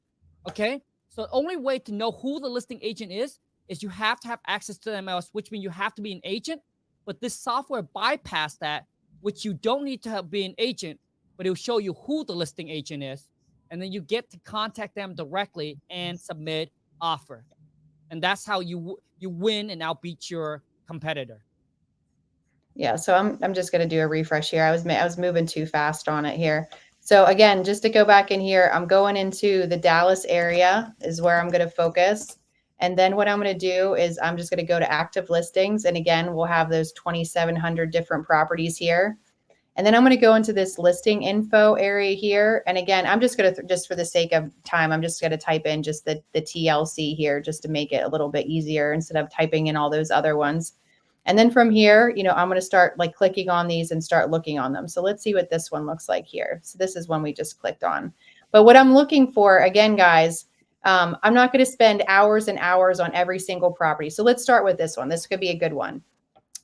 Okay. So the only way to know who the listing agent is you have to have access to the MLS, which means you have to be an agent. But this software bypass that, which you don't need to be an agent, but it will show you who the listing agent is. And then you get to contact them directly and submit offer. And that's how you win and outbeat your competitor. Yeah, so I'm just going to do a refresh here. I was moving too fast on it here. So again, just to go back in here, I'm going into the Dallas area is where I'm going to focus. And then what I'm going to do is I'm just going to go to active listings. And again, we'll have those 2,700 different properties here. And then I'm going to go into this listing info area here. And again, I'm just going to, just for the sake of time, I'm just going to type in just the TLC here just to make it a little bit easier instead of typing in all those other ones. And then from here, I'm going to start like clicking on these and start looking on them. So let's see what this one looks like here. So this is one we just clicked on. But what I'm looking for, again, guys, I'm not going to spend hours and hours on every single property. So let's start with this one. This could be a good one.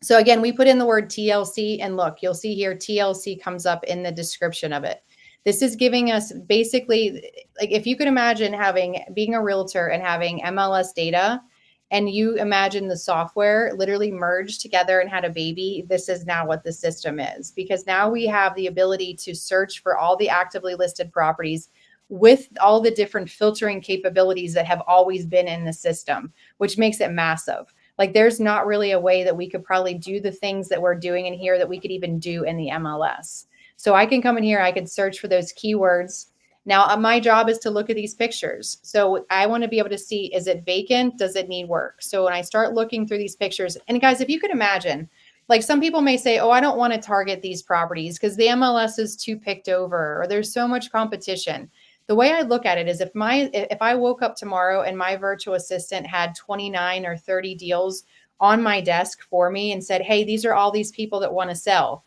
So again, we put in the word TLC, and look, you'll see here TLC comes up in the description of it. This is giving us basically, like if you could imagine being a realtor and having MLS data, and you imagine the software literally merged together and had a baby, this is now what the system is, because now we have the ability to search for all the actively listed properties with all the different filtering capabilities that have always been in the system, which makes it massive. Like there's not really a way that we could probably do the things that we're doing in here that we could even do in the MLS. So I can come in here, I could search for those keywords. Now, my job is to look at these pictures. So I want to be able to see, is it vacant? Does it need work? So when I start looking through these pictures, and guys, if you could imagine, like some people may say, oh, I don't want to target these properties because the MLS is too picked over or there's so much competition. The way I look at it is if I woke up tomorrow and my virtual assistant had 29 or 30 deals on my desk for me and said, hey, these are all these people that want to sell.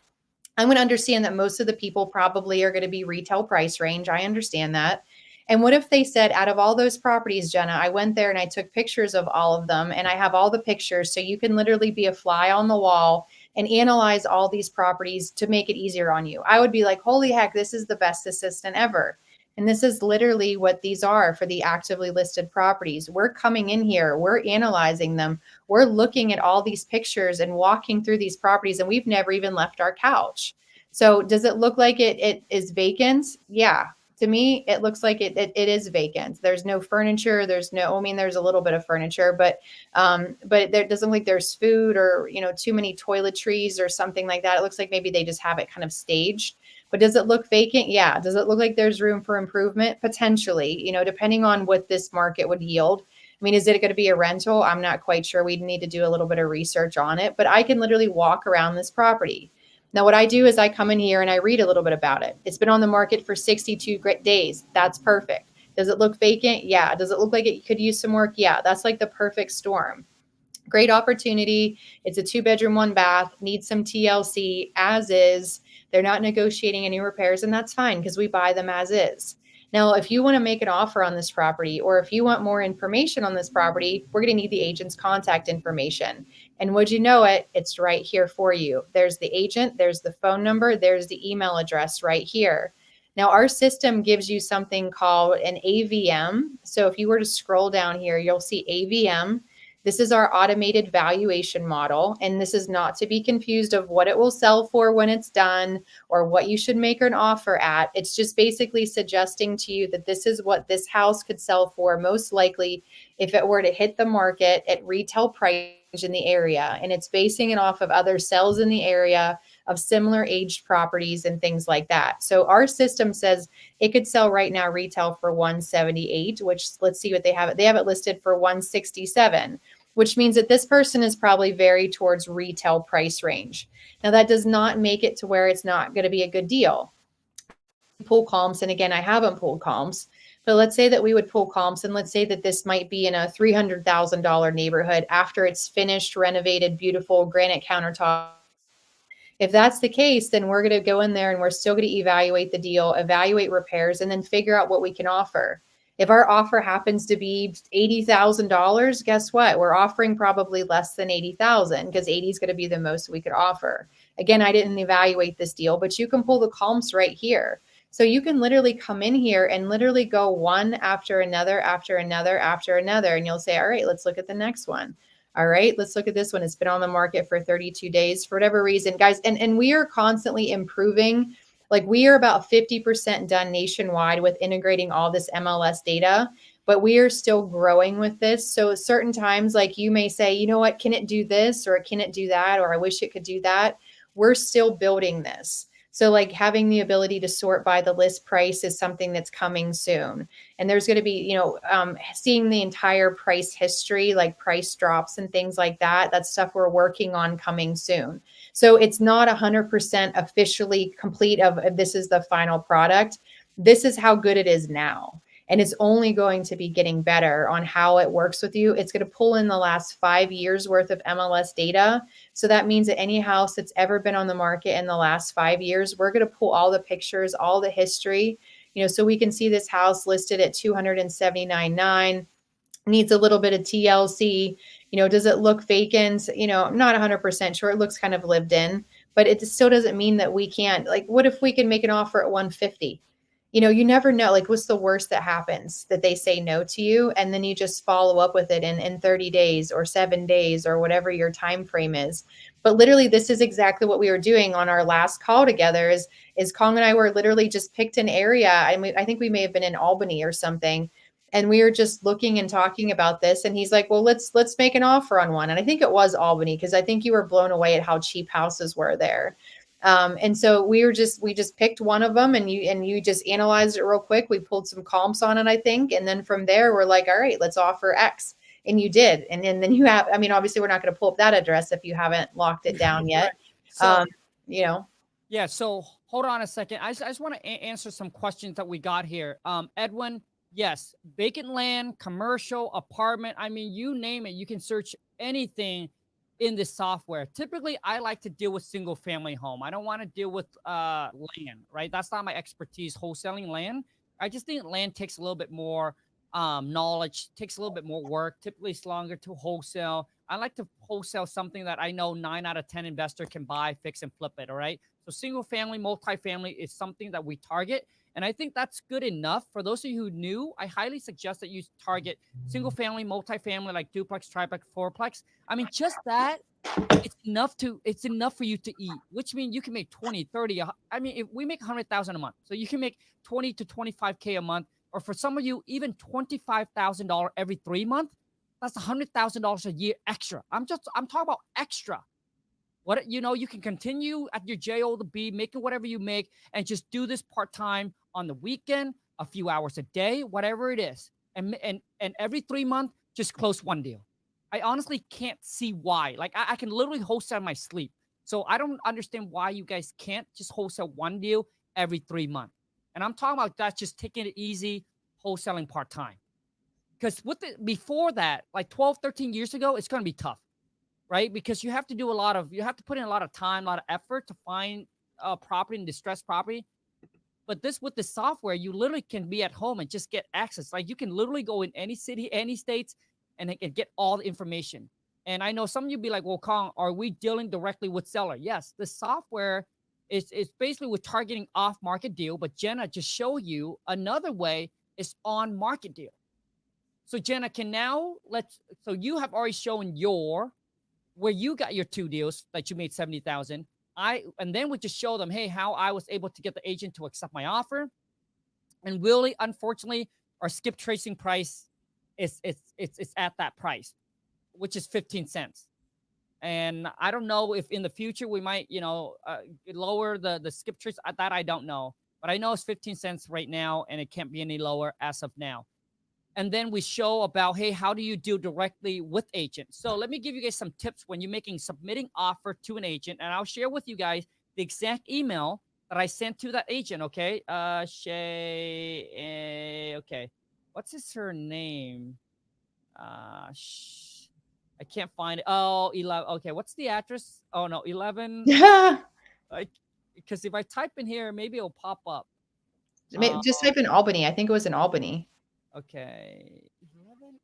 I'm going to understand that most of the people probably are going to be retail price range. I understand that. And what if they said, out of all those properties, Jenna, I went there and I took pictures of all of them and I have all the pictures. So you can literally be a fly on the wall and analyze all these properties to make it easier on you. I would be like, holy heck, this is the best assistant ever. And this is literally what these are for the actively listed properties. We're coming in here, we're analyzing them, we're looking at all these pictures and walking through these properties, and we've never even left our couch. So does it look like it is vacant? Yeah. To me, it looks like it is vacant. There's no furniture. There's a little bit of furniture, but there doesn't look like there's food or, too many toiletries or something like that. It looks like maybe they just have it kind of staged. But does it look vacant? Yeah. Does it look like there's room for improvement? Potentially, depending on what this market would yield. I mean, is it going to be a rental? I'm not quite sure. We'd need to do a little bit of research on it, but I can literally walk around this property. Now, what I do is I come in here and I read a little bit about it. It's been on the market for 62 days. That's perfect. Does it look vacant? Yeah. Does it look like it could use some work? Yeah. That's like the perfect storm. Great opportunity. It's a 2-bedroom, 1 bath, needs some TLC as is. They're not negotiating any repairs, and that's fine because we buy them as is. Now, if you want to make an offer on this property, or if you want more information on this property, we're going to need the agent's contact information. And would you know it, it's right here for you. There's the agent, there's the phone number, there's the email address right here. Now, our system gives you something called an AVM. So if you were to scroll down here, you'll see AVM. This is our automated valuation model, and this is not to be confused of what it will sell for when it's done or what you should make an offer at. It's just basically suggesting to you that this is what this house could sell for most likely if it were to hit the market at retail price in the area. And it's basing it off of other sales in the area of similar aged properties and things like that. So our system says it could sell right now retail for 178, which let's see what they have. They have it listed for 167, which means that this person is probably very towards retail price range. Now that does not make it to where it's not going to be a good deal. Pull comps, and again, I haven't pulled comps, but let's say that we would pull comps, and let's say that this might be in a $300,000 neighborhood after it's finished, renovated, beautiful granite countertop. If that's the case, then we're going to go in there and we're still going to evaluate the deal, evaluate repairs, and then figure out what we can offer. If our offer happens to be $80,000, guess what? We're offering probably less than $80,000 because 80 is going to be the most we could offer. Again, I didn't evaluate this deal, but you can pull the comps right here. So you can literally come in here and literally go one after another, after another, after another. And you'll say, all right, let's look at the next one. All right, let's look at this one. It's been on the market for 32 days for whatever reason, guys. And we are constantly improving. Like we are about 50% done nationwide with integrating all this MLS data, but we are still growing with this. So at certain times, like you may say, you know what, can it do this or can it do that? Or I wish it could do that. We're still building this. So like having the ability to sort by the list price is something that's coming soon. And there's going to be, seeing the entire price history, like price drops and things like that. That's stuff we're working on coming soon. So it's not 100% officially complete of this is the final product. This is how good it is now. And it's only going to be getting better on how it works with you. It's going to pull in the last 5 years worth of MLS data. So that means that any house that's ever been on the market in the last 5 years, we're going to pull all the pictures, all the history, so we can see this house listed at $279,900, needs a little bit of TLC. Does it look vacant? I'm not 100% sure. It looks kind of lived in, but it still doesn't mean that we can't. Like, what if we can make an offer at 150? You never know, like what's the worst that happens, that they say no to you and then you just follow up with it in 30 days or 7 days or whatever your time frame is. But literally this is exactly what we were doing on our last call together is Khang and I were literally just picked an area. And I think we may have been in Albany or something. And we were just looking and talking about this. And he's like, well, let's make an offer on one. And I think it was Albany because I think you were blown away at how cheap houses were there. And so we just picked one of them, and you just analyzed it real quick. We pulled some comps on it, I think. And then from there, we're like, all right, let's offer X. And you did. And then you have, I mean, obviously we're not going to pull up that address if you haven't locked it down yet. Right. So, you know. Yeah. So hold on a second. I just want to answer some questions that we got here. Edwin, yes, vacant land, commercial, apartment. I mean, you name it. You can search anything in this software. Typically, I like to deal with single family home. I don't want to deal with land, right? That's not my expertise, wholesaling land. I just think land takes a little bit more knowledge, takes a little bit more work. Typically, it's longer to wholesale. I like to wholesale something that I know 9 out of 10 investor can buy, fix, and flip it. All right. So single family, multifamily is something that we target. And I think that's good enough. For those of you who knew, I highly suggest that you target single family, multifamily, like duplex, triplex, fourplex. I mean, just that, it's enough for you to eat, which means you can make 20, 30. I mean, if we make 100,000 a month, so you can make 20 to 25K a month, or for some of you, even $25,000 every 3 months. That's $100,000 a year extra. I'm talking about extra. What, you can continue at your job, making whatever you make, and just do this part-time on the weekend, a few hours a day, whatever it is. And every 3 months, just close one deal. I honestly can't see why. Like I can literally wholesale in my sleep. So I don't understand why you guys can't just wholesale one deal every 3 months. And I'm talking about that, just taking it easy, wholesaling part-time. Because before that, like 12, 13 years ago, it's going to be tough, right? Because you have to put in a lot of time, a lot of effort to find property and distressed property. But with the software, you literally can be at home and just get access. Like you can literally go in any city, any states, and get all the information. And I know some of you be like, well, Khang, are we dealing directly with seller? Yes, the software is basically with targeting off-market deal. But Jenna just showed you another way is on-market deal. So Jenna so you have already shown where you got your 2 deals that you made 70,000. And then we just show them, hey, how I was able to get the agent to accept my offer. And really, unfortunately, our skip tracing price is at that price, which is 15 cents. And I don't know if in the future we might, lower the skip trace. That I don't know, but I know it's 15 cents right now, and it can't be any lower as of now. And then we show about, hey, how do you deal directly with agents? So let me give you guys some tips when you're submitting offer to an agent. And I'll share with you guys the exact email that I sent to that agent. Okay. Shay. Okay. What's her name? I can't find it. Oh, 11. Okay. What's the address? Oh no, 11. Because if I type in here, maybe it'll pop up. Just type in Albany. I think it was in Albany. Okay. 11?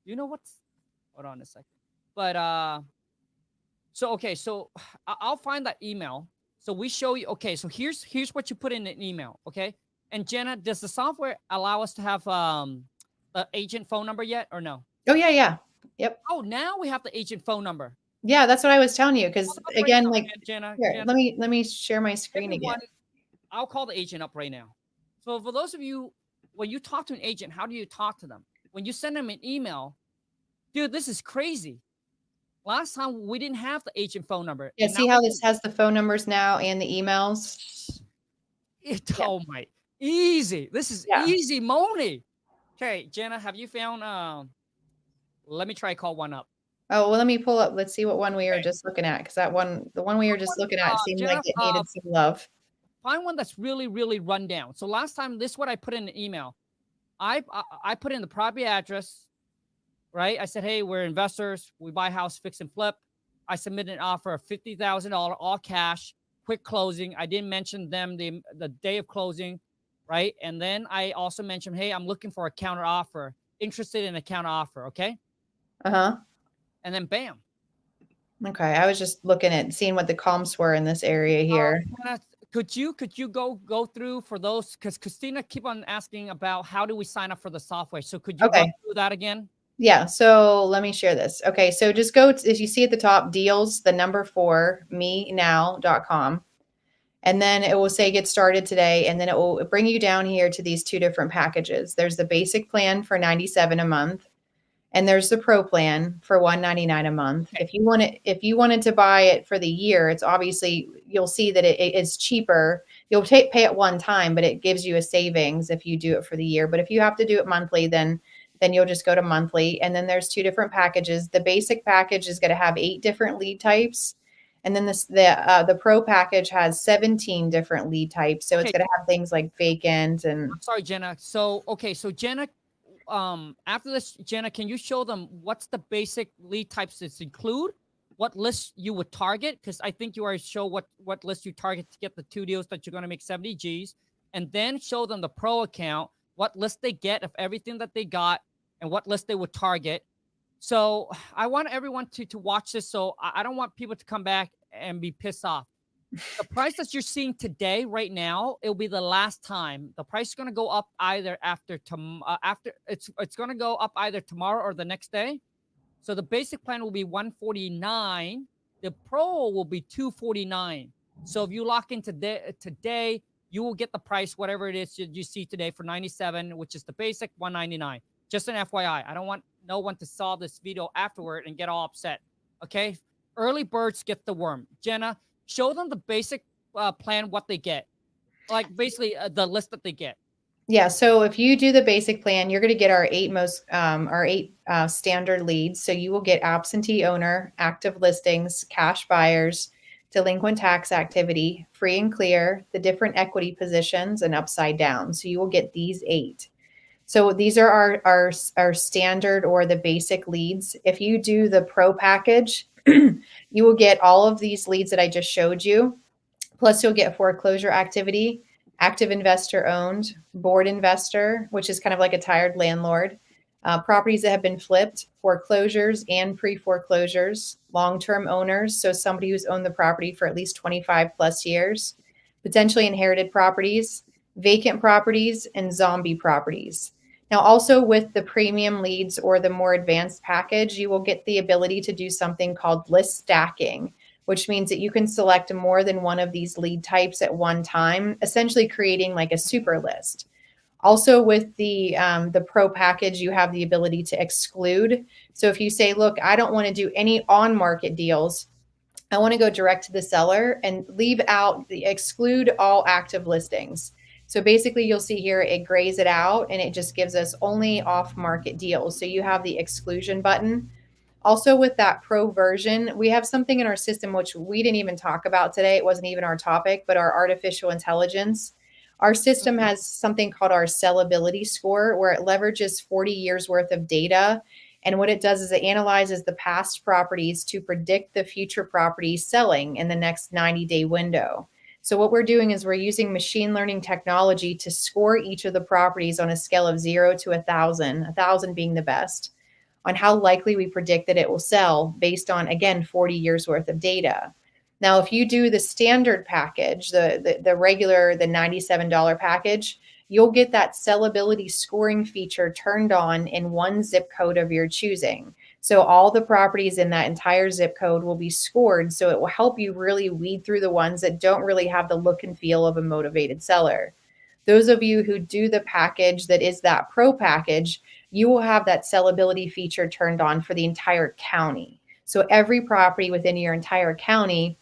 You know what's, hold on a second. But so I'll find that email. So we show you, okay, so here's what you put in an email, okay? And Jenna, does the software allow us to have the agent phone number yet or no? Oh yeah. Yep. Oh, now we have the agent phone number. Yeah, that's what I was telling you. Because again, like Jenna, let me share my screen again. I'll call the agent up right now. So for those of you, when you talk to an agent, how do you talk to them? When you send them an email, dude, this is crazy. Last time we didn't have the agent phone number. Yeah, see how this has the phone numbers now and the emails? Oh my, easy. This is easy money. Okay, Jenna, have you found, let me try call one up. Oh, well, let me pull up. Let's see what one we were just looking at. Because the one we were just looking at seemed like it needed some love. Find one that's really, really run down. So last time, this is what I put in an email. I put in the property address, right? I said, hey, we're investors. We buy house, fix and flip. I submitted an offer of $50,000, all cash, quick closing. I didn't mention them the day of closing, right? And then I also mentioned, hey, I'm looking for a counter offer, interested in a counter offer, okay? Uh-huh. And then bam. Okay, I was just looking at seeing what the comps were in this area here. Could you go through for those? Because Christina keep on asking about how do we sign up for the software. So could you run through that again? Yeah. So let me share this. Okay. So just go to, as you see at the top, deals, the number 4, menow.com. And then it will say get started today. And then it will bring you down here to these 2 different packages. There's the basic plan for $97 a month. And there's the pro plan for $199 a month. Okay. If you wanted to buy it for the year, it's obviously, you'll see that it is cheaper. You'll pay it one time, but it gives you a savings if you do it for the year. But if you have to do it monthly, then you'll just go to monthly. And then there's 2 different packages. The basic package is going to have 8 different lead types. And then the pro package has 17 different lead types. So it's Okay. going to have things like vacant and. I'm sorry, Jenna. So, okay. So Jenna, after this, Jenna, can you show them what's the basic lead types that include? What list you would target? Because I think you already show what list you target to get the 2 deals that you're going to make 70 G's, and then show them the pro account, what list they get of everything that they got, and what list they would target. So I want everyone to watch this. So I don't want people to come back and be pissed off. The price that you're seeing today, right now, it'll be the last time. The price is going to go up either after it's going to go up either tomorrow or the next day. So the basic plan will be 149. The pro will be 249. So if you lock in today, you will get the price, whatever it is you see today, for 97, which is the basic 199. Just an FYI. I don't want no one to saw this video afterward and get all upset. Okay. Early birds get the worm. Jenna, show them the basic plan, what they get. Like basically the list that they get. Yeah. So if you do the basic plan, you're going to get our 8 standard leads. So you will get absentee owner, active listings, cash buyers, delinquent tax activity, free and clear, the different equity positions, and upside down. So you will get these 8. So these are our standard or the basic leads. If you do the pro package, you will get all of these leads that I just showed you. Plus you'll get foreclosure activity, active investor owned, board investor, which is kind of like a tired landlord, properties that have been flipped, foreclosures and pre-foreclosures, long-term owners, so somebody who's owned the property for at least 25 plus years, potentially inherited properties, vacant properties, and zombie properties. Now, also with the premium leads or the more advanced package, you will get the ability to do something called list stacking, which means that you can select more than one of these lead types at one time, essentially creating like a super list. Also with the pro package, you have the ability to exclude. So if you say, look, I don't want to do any on-market deals, I want to go direct to the seller and exclude all active listings. So basically you'll see here, it grays it out and it just gives us only off-market deals. So you have the exclusion button. Also with that pro version, we have something in our system, which we didn't even talk about today. It wasn't even our topic, but our artificial intelligence. Our system has something called our sellability score, where it leverages 40 years worth of data. And what it does is it analyzes the past properties to predict the future properties selling in the next 90-day window. So what we're doing is we're using machine learning technology to score each of the properties on a scale of 0 to 1,000, 1,000 being the best, on how likely we predict that it will sell based on, again, 40 years worth of data. Now, if you do the standard package, the regular, the $97 package, you'll get that sellability scoring feature turned on in one zip code of your choosing. So all the properties in that entire zip code will be scored. So it will help you really weed through the ones that don't really have the look and feel of a motivated seller. Those of you who do the package that is that pro package, you will have that sellability feature turned on for the entire county. So every property within your entire county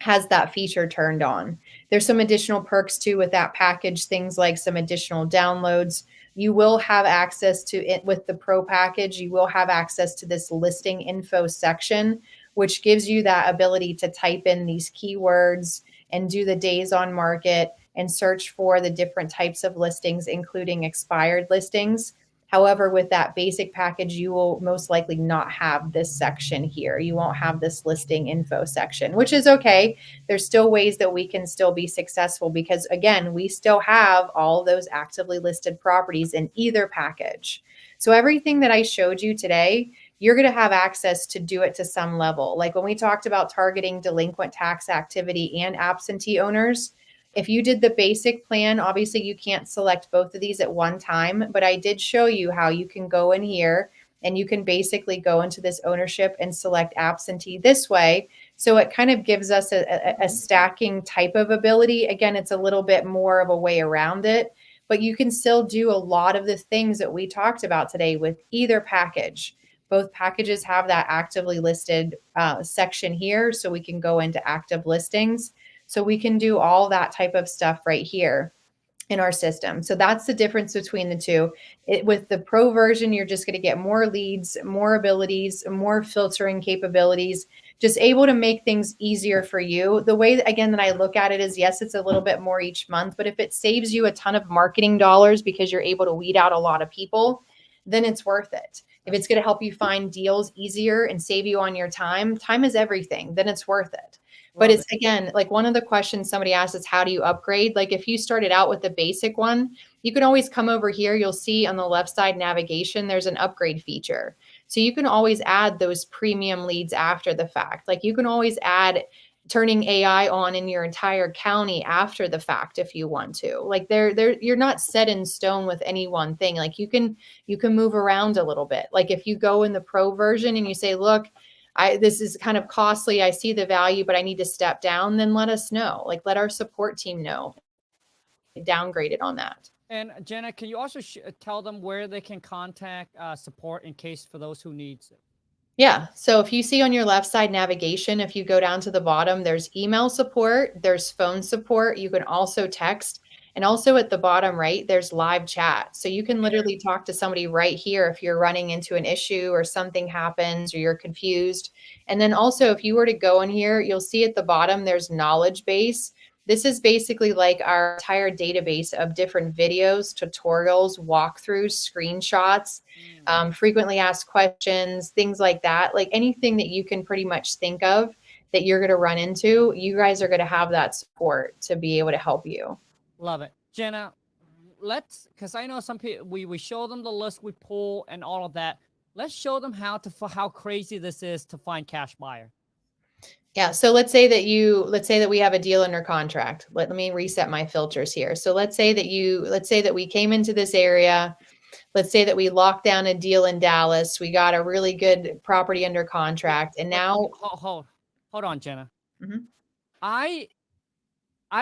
has that feature turned on. There's some additional perks too with that package, things like some additional downloads. You will have access to it with the pro package. You will have access to this listing info section, which gives you that ability to type in these keywords and do the days on market and search for the different types of listings, including expired listings. However, with that basic package, you will most likely not have this section here. You won't have this listing info section, which is okay. There's still ways that we can still be successful because, again, we still have all those actively listed properties in either package. So everything that I showed you today, you're going to have access to do it to some level. Like when we talked about targeting delinquent tax activity and absentee owners, if you did the basic plan, obviously you can't select both of these at one time, but I did show you how you can go in here and you can basically go into this ownership and select absentee this way. So it kind of gives us a stacking type of ability. Again, it's a little bit more of a way around it, but you can still do a lot of the things that we talked about today with either package. Both packages have that actively listed section here, so we can go into active listings. So we can do all that type of stuff right here in our system. So that's the difference between the two. With the pro version, you're just going to get more leads, more abilities, more filtering capabilities, just able to make things easier for you. The way, again, that I look at it is, yes, it's a little bit more each month, but if it saves you a ton of marketing dollars because you're able to weed out a lot of people, then it's worth it. If it's going to help you find deals easier and save you on your time is everything, then it's worth it. But it's, again, like one of the questions somebody asked is, how do you upgrade? Like if you started out with the basic one, you can always come over here. You'll see on the left side navigation, there's an upgrade feature. So you can always add those premium leads after the fact. Like you can always add turning AI on in your entire county after the fact if you want to. Like you're not set in stone with any one thing. Like you can move around a little bit. Like if you go in the pro version and you say, look, this is kind of costly. I see the value, but I need to step down. Then let us know. Like let our support team know. Downgrade it on that. And Jenna, can you also tell them where they can contact support in case for those who needs it? Yeah. So if you see on your left side navigation, if you go down to the bottom, there's email support, there's phone support. You can also text. And also at the bottom right, there's live chat. So you can literally talk to somebody right here if you're running into an issue or something happens or you're confused. And then also if you were to go in here, you'll see at the bottom, there's knowledge base. This is basically like our entire database of different videos, tutorials, walkthroughs, screenshots, frequently asked questions, things like that. Like anything that you can pretty much think of that you're going to run into, you guys are going to have that support to be able to help you. Love it. Jenna, because I know some people, we show them the list we pull and all of that. Let's show them how crazy this is to find cash buyer. Yeah. So let's say that we have a deal under contract. Let me reset my filters here. So let's say that we came into this area. Let's say that we locked down a deal in Dallas. We got a really good property under contract. And now hold on, Jenna. Mm-hmm. I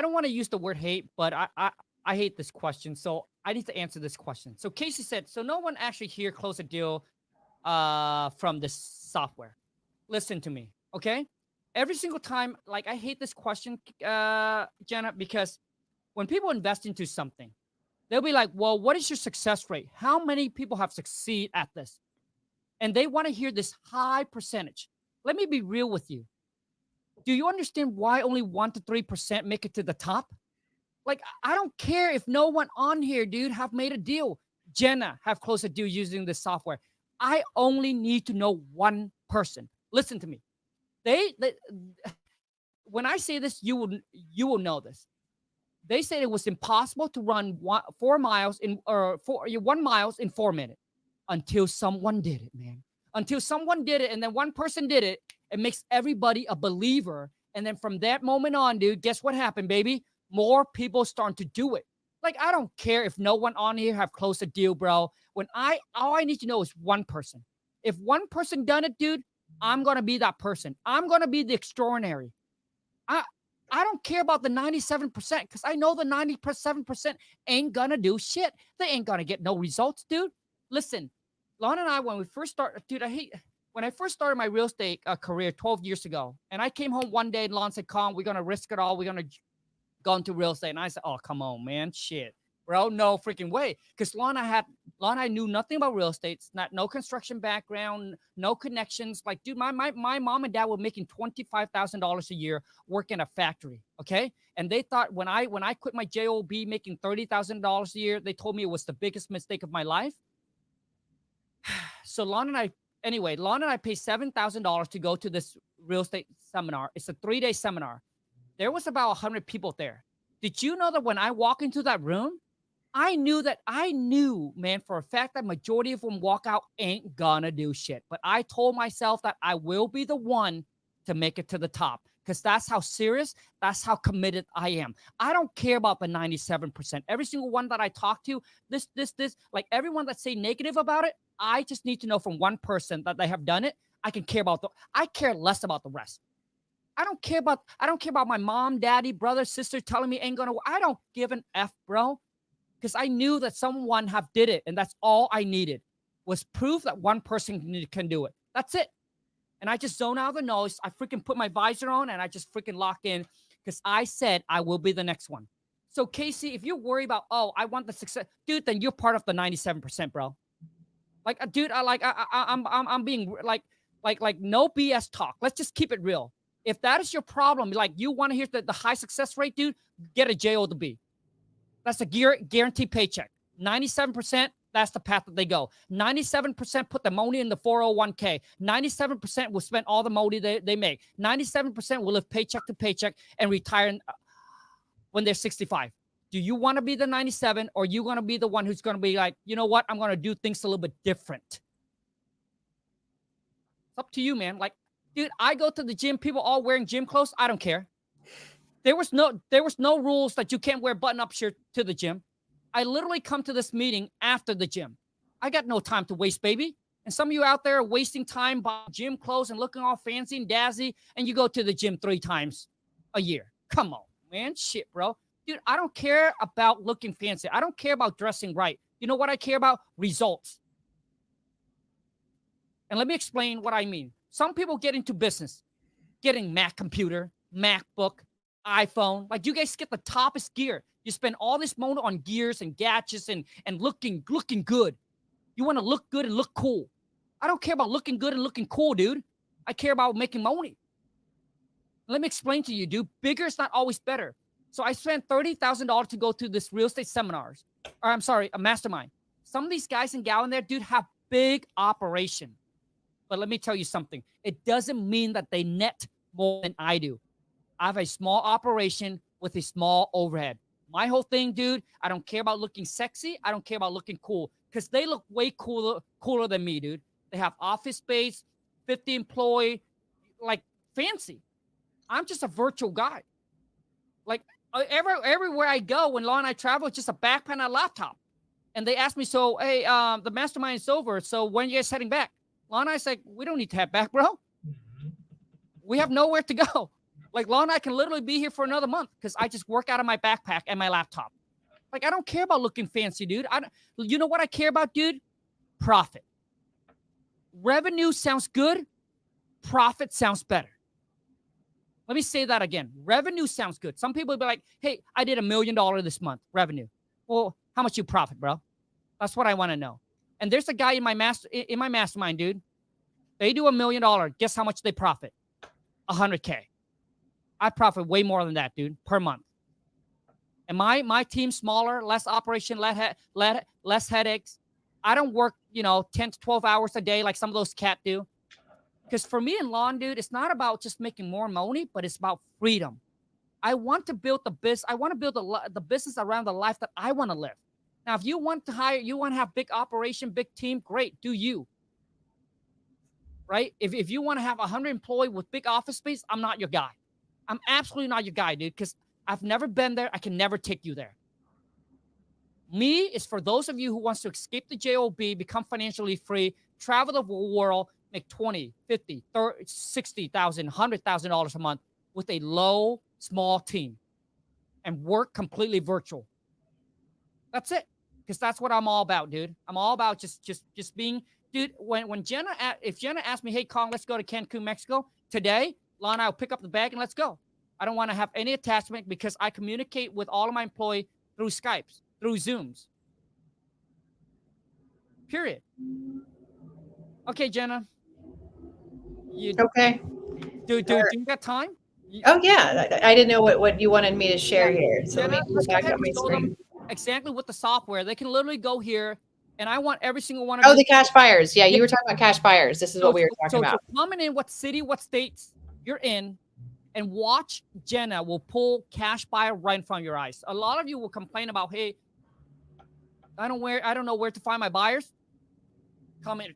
don't want to use the word hate, but I hate this question. So I need to answer this question. So Casey said, so no one actually here closed a deal from this software. Listen to me, okay? Every single time, like I hate this question, Jenna, because when people invest into something, they'll be like, well, what is your success rate? How many people have succeeded at this? And they want to hear this high percentage. Let me be real with you. Do you understand why only 1 to 3% make it to the top? Like, I don't care if no one on here, dude, have made a deal. Jenna have closed a deal using this software. I only need to know one person. Listen to me. When I say this, you will know this. They said it was impossible to run 1 mile in 4 minutes until someone did it, man. Until someone did it, and then one person did it, it makes everybody a believer. And then from that moment on, dude, guess what happened, baby? More people starting to do it. Like, I don't care if no one on here have closed a deal, bro. All I need to know is one person. If one person done it, dude, I'm going to be that person. I'm going to be the extraordinary. I don't care about the 97% because I know the 97% ain't going to do shit. They ain't going to get no results, dude. Listen, Lon and I, when we first started, dude, when I first started my real estate career 12 years ago, and I came home one day and Lon said, Khang, we're going to risk it all. We're going to go into real estate. And I said, oh, come on, man. Shit. Bro, no freaking way. Because Lon, I knew nothing about real estate. No construction background, no connections. Like, dude, my mom and dad were making $25,000 a year working a factory. Okay. And they thought when I quit my job making $30,000 a year, they told me it was the biggest mistake of my life. So Lon and I paid $7,000 to go to this real estate seminar. It's a 3-day seminar. There was about 100 people there. Did you know that when I walk into that room, I knew, man, for a fact that majority of them walk out ain't gonna do shit. But I told myself that I will be the one to make it to the top because that's how serious, that's how committed I am. I don't care about the 97%. Every single one that I talk to, this, like everyone that say negative about it, I just need to know from one person that they have done it. I care less about the rest. I don't care about my mom, daddy, brother, sister telling me ain't gonna. I don't give an F, bro. Because I knew that someone have did it, and that's all I needed. was proof that one person can do it. That's it. And I just zone out the noise. I freaking put my visor on and I just freaking lock in because I said I will be the next one. So Casey, if you're worried about, oh, I want the success, dude, then you're part of the 97%, bro. Like, dude, I'm being like no BS talk. Let's just keep it real. If that is your problem, like you want to hear the high success rate, dude, get a JO to B. That's a guaranteed paycheck. 97%, that's the path that they go. 97% put the money in the 401k. 97% will spend all the money they make. 97% will live paycheck to paycheck and retire when they're 65. Do you want to be the 97 or you going to be the one who's going to be like, you know what? I'm going to do things a little bit different. It's up to you, man. Like, dude, I go to the gym, people all wearing gym clothes. I don't care. There was no rules that you can't wear button-up shirt to the gym. I literally come to this meeting after the gym. I got no time to waste, baby. And some of you out there are wasting time buying gym clothes and looking all fancy and dazzy, and you go to the gym 3 times a year. Come on, man. Shit, bro. Dude, I don't care about looking fancy. I don't care about dressing right. You know what I care about? Results. And let me explain what I mean. Some people get into business, getting Mac computer, MacBook, iPhone. Like, you guys get the toppest gear. You spend all this money on gears and gadgets and looking good. You want to look good and look cool. I don't care about looking good and looking cool, dude. I care about making money. Let me explain to you, dude. Bigger is not always better. So I spent $30,000 to go to this real estate seminars. Or I'm sorry, a mastermind. Some of these guys and gal in there, dude, have big operation. But let me tell you something. It doesn't mean that they net more than I do. I have a small operation with a small overhead. My whole thing, dude, I don't care about looking sexy. I don't care about looking cool because they look way cooler than me, dude. They have office space, 50 employee, like fancy. I'm just a virtual guy. Like everywhere I go, when Law and I travel, it's just a backpack and a laptop. And they ask me, so, hey, the mastermind is over. So when are you guys heading back? Law and I say, we don't need to head back, bro. We have nowhere to go. Like, Law and I can literally be here for another month because I just work out of my backpack and my laptop. Like, I don't care about looking fancy, dude. You know what I care about, dude? Profit. Revenue sounds good. Profit sounds better. Let me say that again. Revenue sounds good. Some people will be like, hey, I did $1 million this month, revenue. Well, how much you profit, bro? That's what I want to know. And there's a guy in my mastermind, dude. They do $1 million. Guess how much they profit? $100K. I profit way more than that, dude, per month. And my team's smaller, less operation, less headaches. I don't work, 10 to 12 hours a day like some of those cats do. Because for me in lawn, dude, it's not about just making more money, but it's about freedom. I want to build the business. I want to build the business around the life that I want to live. Now, if you want to have big operation, big team, great, do you. Right? If you want to have 100 employees with big office space, I'm not your guy. I'm absolutely not your guy, dude, because I've never been there. I can never take you there. Me is for those of you who wants to escape the JOB, become financially free, travel the world, make $20,000, $50,000, $30,000, $60,000, $100,000 a month with a low, small team and work completely virtual. That's it. Because that's what I'm all about, dude. I'm all about just being, dude, if Jenna asked me, hey, Khang, let's go to Cancun, Mexico today, Lon and I will pick up the bag and let's go. I don't want to have any attachment because I communicate with all of my employees through Skypes, through Zooms. Period. Okay, Jenna. Okay. Do you got time? Oh, yeah. I didn't know what you wanted me to share here. So Jenna, let me go back up my screen. Exactly with the software. They can literally go here, and I want every single one of the cash buyers. Yeah, you were talking about cash buyers. This is what we were talking about. So comment in what city, what states you're in, and watch Jenna will pull cash buyer right in front of your eyes. A lot of you will complain about, hey, I don't know where to find my buyers. Comment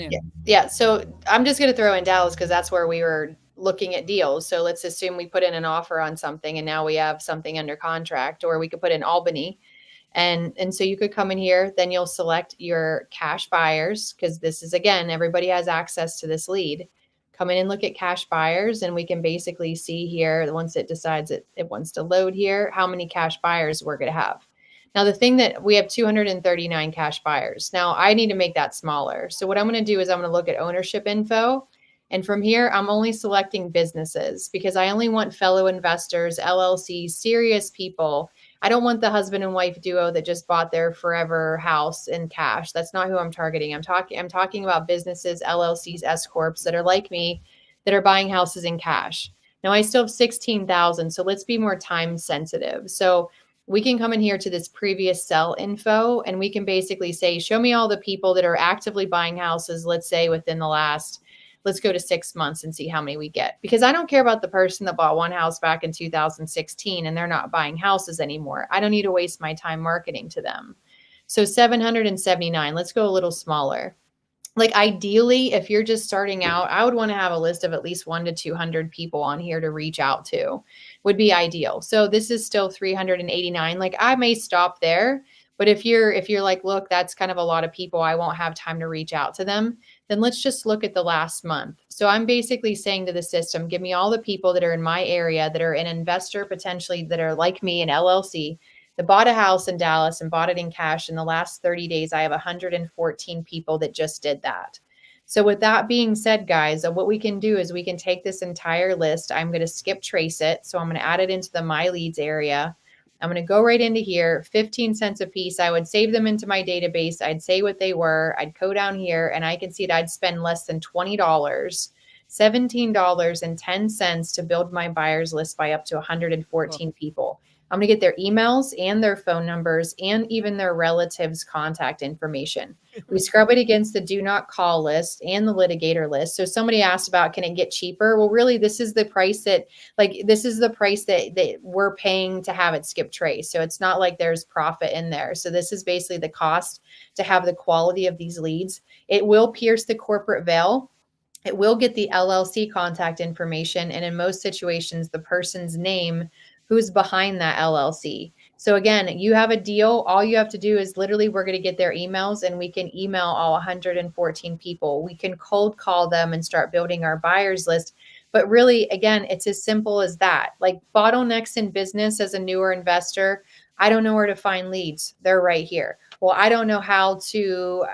in. Yeah. So I'm just going to throw in Dallas because that's where we were looking at deals. So let's assume we put in an offer on something and now we have something under contract, or we could put in Albany. And so you could come in here, then you'll select your cash buyers because this is, again, everybody has access to this lead. Come in and look at cash buyers, and we can basically see here, once it decides it wants to load here, how many cash buyers we're going to have. Now, the thing that we have 239 cash buyers. Now, I need to make that smaller. So what I'm going to do is I'm going to look at ownership info. And from here, I'm only selecting businesses because I only want fellow investors, LLCs, serious people. I don't want the husband and wife duo that just bought their forever house in cash. That's not who I'm targeting. I'm talking about businesses, LLCs, S corps that are like me, that are buying houses in cash. Now, I still have 16,000, so let's be more time sensitive. So we can come in here to this previous sell info, and we can basically say, show me all the people that are actively buying houses, let's say within the last, let's go to 6 months and see how many we get. Because I don't care about the person that bought one house back in 2016 and they're not buying houses anymore. I don't need to waste my time marketing to them. So 779, let's go a little smaller. Like ideally, if you're just starting out, I would want to have a list of at least 1 to 200 people on here to reach out to, would be ideal. So this is still 389. Like I may stop there, but if you're like, look, that's kind of a lot of people, I won't have time to reach out to them, then let's just look at the last month. So I'm basically saying to the system, give me all the people that are in my area that are an investor, potentially that are like me, an LLC, that bought a house in Dallas and bought it in cash in the last 30 days. I have 114 people that just did that. So with that being said, guys, what we can do is we can take this entire list. I'm going to skip trace it. So I'm going to add it into the My Leads area. I'm going to go right into here, 15 cents a piece. I would save them into my database. I'd say what they were. I'd go down here and I can see that I'd spend less than $20, $17.10 to build my buyers list by up to 114 people. I'm going to get their emails and their phone numbers and even their relatives' contact information. We scrub it against the do not call list and the litigator list. So somebody asked about, can it get cheaper? Well, really, this is the price that we're paying to have it skip trace. So it's not like there's profit in there. So this is basically the cost to have the quality of these leads. It will pierce the corporate veil. It will get the LLC contact information. And in most situations, the person's name who's behind that LLC. So again, you have a deal. All you have to do is literally, we're going to get their emails and we can email all 114 people. We can cold call them and start building our buyers list. But really, again, it's as simple as that. Like bottlenecks in business as a newer investor, I don't know where to find leads. They're right here. Well, I don't know how to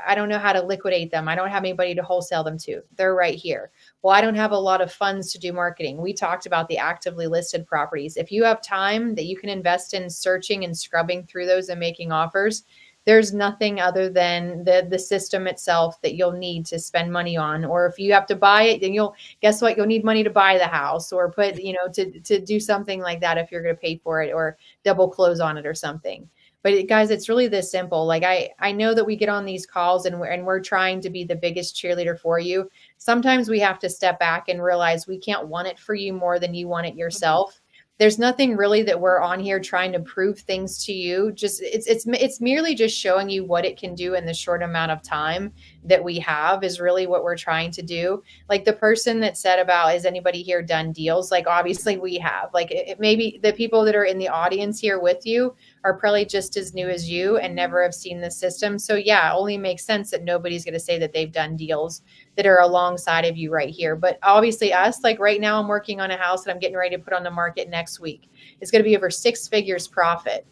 liquidate them. I don't have anybody to wholesale them to. They're right here. Well, I don't have a lot of funds to do marketing. We talked about the actively listed properties. If you have time that you can invest in searching and scrubbing through those and making offers, there's nothing other than the system itself that you'll need to spend money on. Or if you have to buy it, then you'll need money to buy the house or put, to do something like that if you're going to pay for it or double close on it or something. But guys, it's really this simple. Like I know that we get on these calls and we're trying to be the biggest cheerleader for you. Sometimes we have to step back and realize we can't want it for you more than you want it yourself. There's nothing really that we're on here trying to prove things to you. Just it's merely just showing you what it can do in the short amount of time that we have is really what we're trying to do. Like the person that said about, has anybody here done deals? Like obviously we have. Like it maybe the people that are in the audience here with you are probably just as new as you and never have seen the system. So yeah, it only makes sense that nobody's going to say that they've done deals that are alongside of you right here. But obviously us, like right now I'm working on a house that I'm getting ready to put on the market next week. It's going to be over 6 figures profit.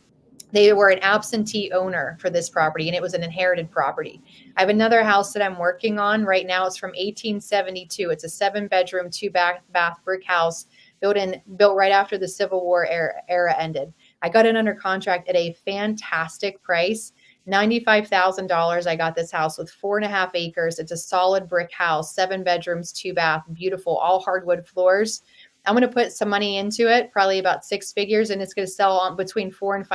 They were an absentee owner for this property and it was an inherited property. I have another house that I'm working on right now. It's from 1872. It's a 7-bedroom, 2-bath brick house built right after the Civil War era ended. I got it under contract at a fantastic price. $95,000. I got this house with 4.5 acres. It's a solid brick house, 7 bedrooms, 2-bath, beautiful, all hardwood floors. I'm going to put some money into it, probably about 6 figures, and it's going to sell on between $400,000 and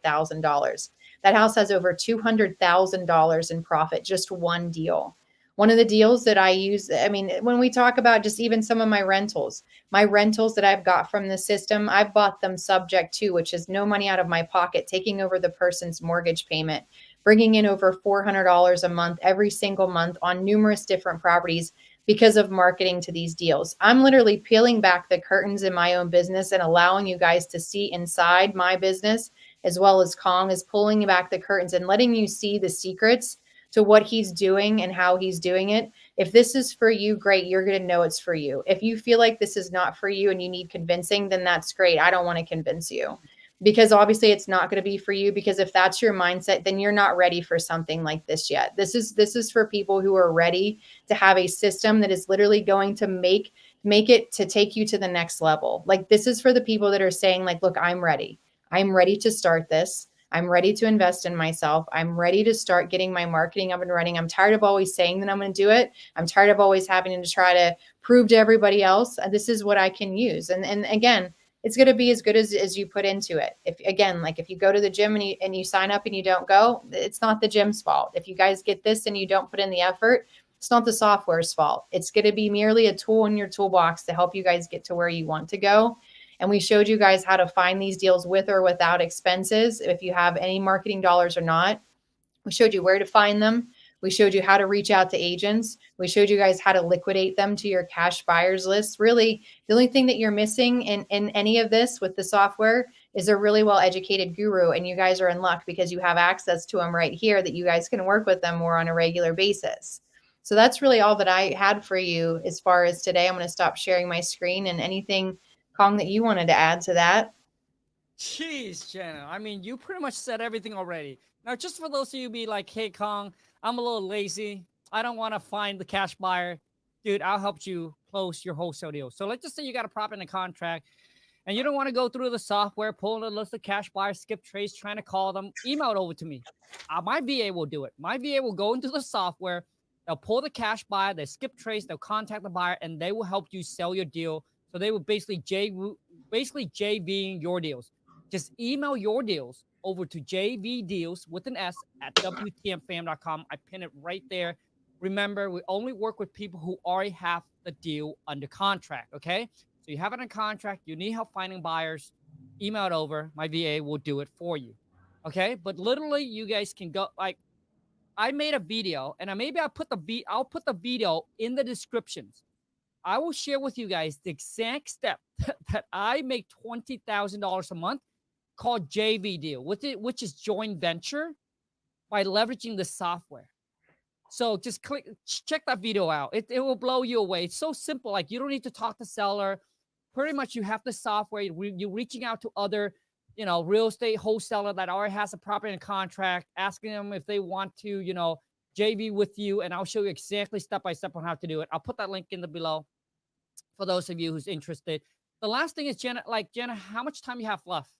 $500,000. That house has over $200,000 in profit, just one deal. One of the deals that I use, I mean, when we talk about just even some of my rentals that I've got from the system, I've bought them subject to, which is no money out of my pocket, taking over the person's mortgage payment, bringing in over $400 a month, every single month on numerous different properties because of marketing to these deals. I'm literally peeling back the curtains in my own business and allowing you guys to see inside my business, as well as Khang is pulling back the curtains and letting you see the secrets to what he's doing and how he's doing it. If this is for you, great. You're going to know it's for you. If you feel like this is not for you and you need convincing, then that's great. I don't want to convince you. because obviously it's not going to be for you, because if that's your mindset, then you're not ready for something like this yet. This is for people who are ready to have a system that is literally going to make it to take you to the next level. Like, this is for the people that are saying like, look, I'm ready. I'm ready to start this. I'm ready to invest in myself. I'm ready to start getting my marketing up and running. I'm tired of always saying that I'm going to do it. I'm tired of always having to try to prove to everybody else this is what I can use. And again, it's going to be as good as you put into it. If again, like if you go to the gym and you sign up and you don't go, it's not the gym's fault. If you guys get this and you don't put in the effort, it's not the software's fault. It's going to be merely a tool in your toolbox to help you guys get to where you want to go. And we showed you guys how to find these deals with or without expenses, if you have any marketing dollars or not. We showed you where to find them. We showed you how to reach out to agents. We showed you guys how to liquidate them to your cash buyers list. Really, the only thing that you're missing in any of this with the software is a really well-educated guru. And you guys are in luck because you have access to them right here that you guys can work with them more on a regular basis. So that's really all that I had for you as far as today. I'm going to stop sharing my screen, and anything, Khang, that you wanted to add to that. Jeez, Jenna. I mean, you pretty much said everything already. Now, just for those of you be like, hey, Khang, I'm a little lazy. I don't want to find the cash buyer. Dude, I'll help you close your wholesale deal. So let's just say you got a prop in the contract and you don't want to go through the software, pulling a list of cash buyers, skip trades, trying to call them, email it over to me. My VA will do it. My VA will go into the software. They'll pull the cash buyer, they skip trades, they'll contact the buyer, and they will help you sell your deal. So they will basically JVing your deals. Just email your deals over to JVDeals with an S at WTMFam.com. I pin it right there. Remember, we only work with people who already have the deal under contract, okay? So you have it in contract, you need help finding buyers, email it over. My VA will do it for you, okay? But literally, you guys can go, like, I made a video, and I'll put the video in the descriptions. I will share with you guys the exact step that I make $20,000 a month, called JV deal, which is joint venture, by leveraging the software. So just check that video out. It will blow you away. It's so simple. Like, you don't need to talk to seller. Pretty much you have the software. You're reaching out to other, real estate wholesaler that already has a property in contract, asking them if they want to, JV with you. And I'll show you exactly step-by-step on how to do it. I'll put that link in the below for those of you who's interested. The last thing is, Jenna, how much time you have left?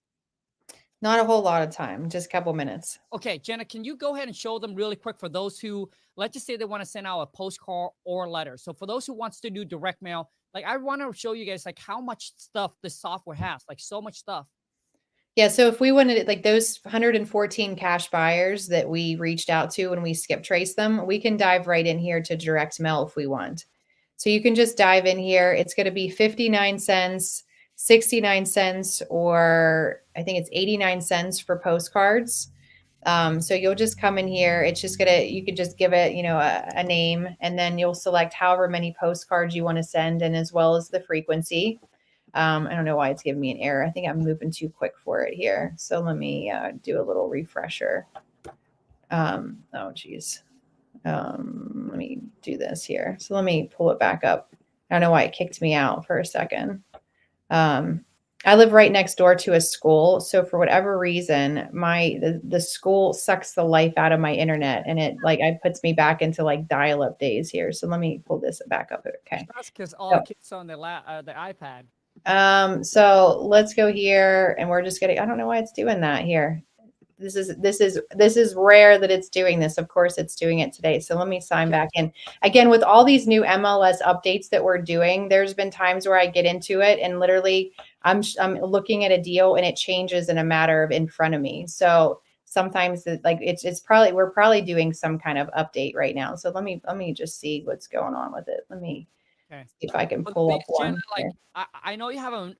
Not a whole lot of time, just a couple minutes. Okay, Jenna, can you go ahead and show them really quick for those who, let's just say they want to send out a postcard or a letter. So for those who wants to do direct mail, like, I want to show you guys like how much stuff the software has, like so much stuff. Yeah, so if we wanted, like, those 114 cash buyers that we reached out to when we skip trace them, we can dive right in here to direct mail if we want. So you can just dive in here. It's going to be 59 cents, 69 cents, or I think it's 89 cents for postcards. So you'll just come in here. It's just you could just give it, a name, and then you'll select however many postcards you want to send, and as well as the frequency. I don't know why it's giving me an error. I think I'm moving too quick for it here. So let me do a little refresher. Oh, geez. Let me do this here. So let me pull it back up. I don't know why it kicked me out for a second. I live right next door to a school. So for whatever reason, the school sucks the life out of my internet, and it puts me back into like dial-up days here. So let me pull this back up. Okay. That's because all the kids on the iPad. So let's go here, and we're just I don't know why it's doing that here. This is rare that it's doing this. Of course, it's doing it today. So let me sign back in. Again, with all these new MLS updates that we're doing, there's been times where I get into it and literally I'm looking at a deal and it changes in a matter of in front of me. So sometimes we're probably doing some kind of update right now. So let me just see what's going on with it. Let me see if I can pull up one. Jenna, I know you have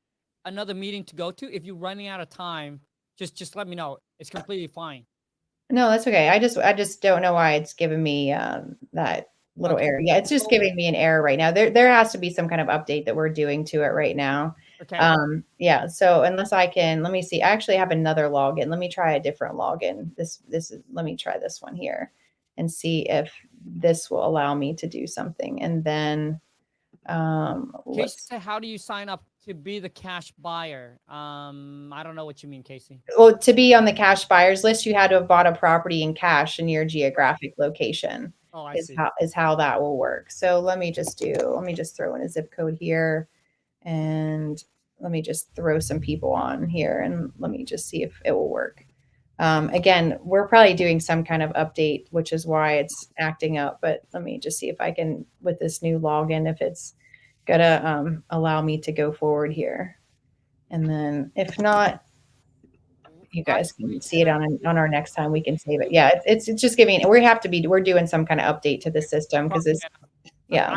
another meeting to go to. If you're running out of time, just let me know. It's completely fine. No, that's okay. I just don't know why it's giving me that little error. Yeah, it's just giving me an error right now. There has to be some kind of update that we're doing to it right now. Okay. Yeah. So unless I can, let me see. I actually have another login. Let me try a different login. Let me try this one here and see if this will allow me to do something. And then Casey said, how do you sign up To be the cash buyer. I don't know what you mean, Casey. Well, to be on the cash buyers list, you had to have bought a property in cash in your geographic location Oh, I see. is how that will work. So let me just throw in a zip code here, and let me just throw some people on here, and let me just see if it will work. Again, we're probably doing some kind of update, which is why it's acting up, but let me just see if I can, with this new login, if it's gonna allow me to go forward here. And then if not, you I guys agree, can see it Jenna. on our next time we can save it. Yeah, it's just giving, we're doing some kind of update to the system Wrong, because it's, Jenna. yeah.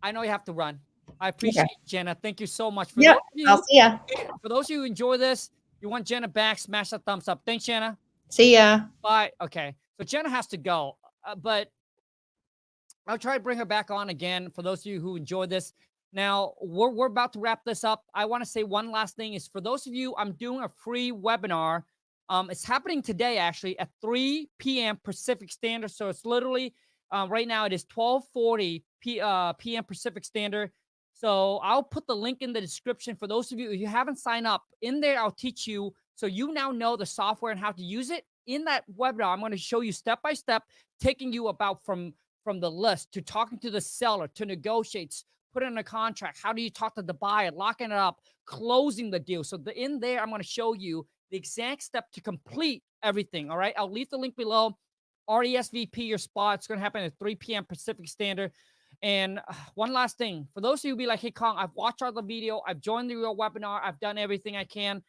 I know you have to run. I Okay. appreciate Jenna. Thank you so much. Yep. I'll see ya. For those of you who enjoy this, you want Jenna back, smash that thumbs up. Thanks, Jenna. See ya. Bye. Okay. So Jenna has to go, but I'll try to bring her back on again for those of you who enjoyed this. Now, we're about to wrap this up. I want to say one last thing is for those of you, I'm doing a free webinar. It's happening today, actually, at 3 p.m. Pacific Standard. So it's literally, right now it is 12:40 p.m. Pacific Standard. So I'll put the link in the description for those of you, if you haven't signed up, in there I'll teach you. So you now know the software and how to use it. In that webinar, I'm going to show you step by step, taking you about from the list to talking to the seller, to negotiate, put in a contract. How do you talk to the buyer, locking it up, closing the deal? So in there, I'm going to show you the exact step to complete everything. All right. I'll leave the link below. RESVP your spot. It's going to happen at 3 p.m. Pacific Standard. And one last thing, for those of you who be like, hey, Khang, I've watched all the video. I've joined the real webinar. I've done everything I can.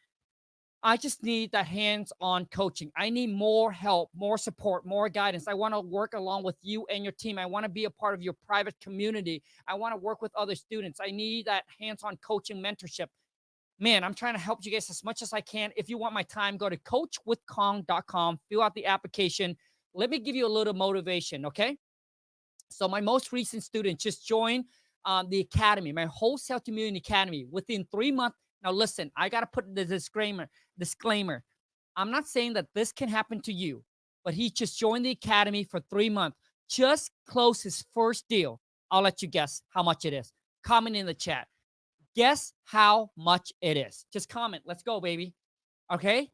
I just need that hands-on coaching. I need more help, more support, more guidance. I want to work along with you and your team. I want to be a part of your private community. I want to work with other students. I need that hands-on coaching mentorship. Man, I'm trying to help you guys as much as I can. If you want my time, go to coachwithkhang.com, fill out the application. Let me give you a little motivation, okay? So my most recent student just joined the academy, my Wholesale Community Academy, within 3 months. Now, listen, I got to put the disclaimer. I'm not saying that this can happen to you, but he just joined the academy for 3 months, just closed his first deal. I'll let you guess how much it is. Comment in the chat. Guess how much it is. Just comment. Let's go, baby. Okay?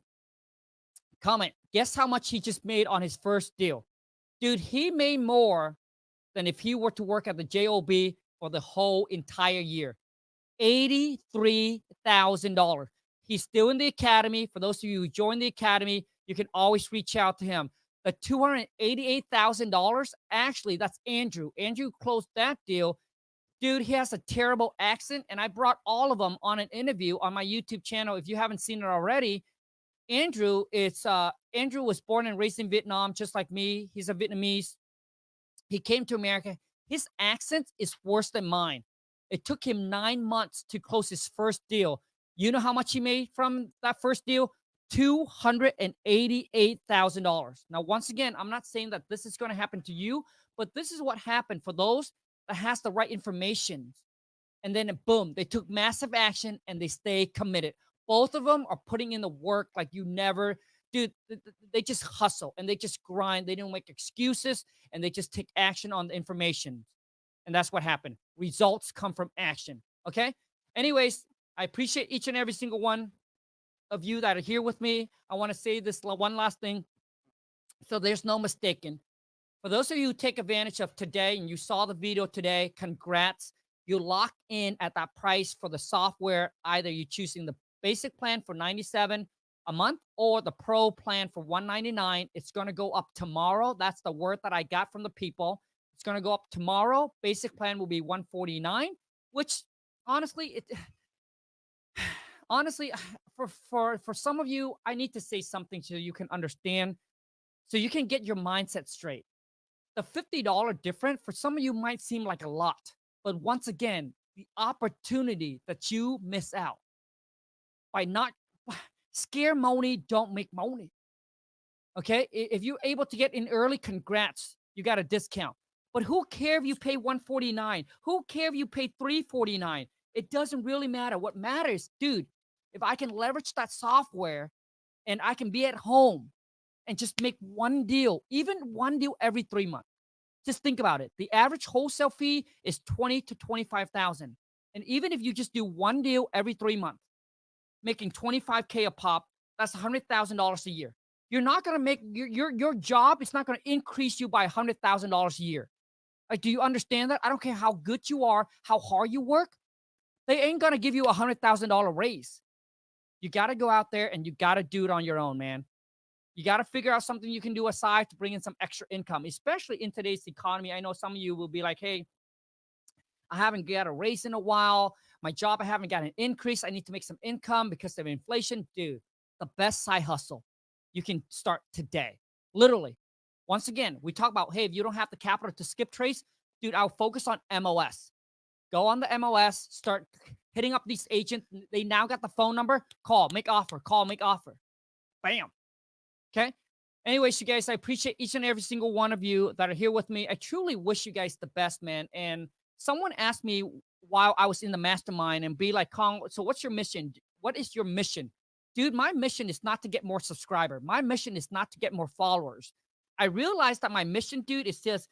Comment. Guess how much he just made on his first deal. Dude, he made more than if he were to work at the JOB for the whole entire year. $83,000. He's still in the academy. For those of you who joined the academy, you can always reach out to him. The $288,000, actually, that's Andrew. Andrew closed that deal. Dude, he has a terrible accent, and I brought all of them on an interview on my YouTube channel. If you haven't seen it already, Andrew was born and raised in Vietnam, just like me. He's a Vietnamese. He came to America. His accent is worse than mine. It took him 9 months to close his first deal. You know how much he made from that first deal? $288,000. Now, once again, I'm not saying that this is going to happen to you, but this is what happened for those that has the right information. And then boom, they took massive action and they stay committed. Both of them are putting in the work like you never, dude. They just hustle and they just grind. They don't make excuses and they just take action on the information. And that's what happened. Results come from action. Okay. Anyways, I appreciate each and every single one of you that are here with me. I want to say this one last thing. So there's no mistaking. For those of you who take advantage of today and you saw the video today, congrats. You lock in at that price for the software. Either you're choosing the basic plan for $97 a month or the pro plan for $199. It's going to go up tomorrow. That's the word that I got from the people. It's going to go up tomorrow. Basic plan will be $149, which honestly, for some of you, I need to say something so you can understand, so you can get your mindset straight. The $50 difference for some of you might seem like a lot, but once again, the opportunity that you miss out by not scare money, don't make money. Okay, if you're able to get in early, congrats, you got a discount. But who cares if you pay $149? Who cares if you pay $349? It doesn't really matter. What matters, dude, if I can leverage that software and I can be at home and just make one deal, even one deal every 3 months. Just think about it. The average wholesale fee is $20,000 to $25,000. And even if you just do one deal every 3 months, making 25K a pop, that's $100,000 a year. You're not gonna make your job. It's not gonna increase you by $100,000 a year. Like, do you understand that? I don't care how good you are, how hard you work. They ain't gonna give you $100,000 raise. You got to go out there and you got to do it on your own, man. You got to figure out something you can do aside to bring in some extra income, especially in today's economy. I know some of you will be like, hey, I haven't got a raise in a while. My job, I haven't got an increase. I need to make some income because of inflation. Dude, the best side hustle you can start today. Literally. Once again, we talk about, hey, if you don't have the capital to skip trace, dude, I'll focus on MOS. Go on the MOS, start hitting up these agents. They now got the phone number. Call, make offer, call, make offer. Bam. Okay. Anyways, you guys, I appreciate each and every single one of you that are here with me. I truly wish you guys the best, man. And someone asked me while I was in the mastermind and be like, Khang, so what's your mission? What is your mission? Dude, my mission is not to get more subscribers. My mission is not to get more followers. I realized that my mission, dude, is just,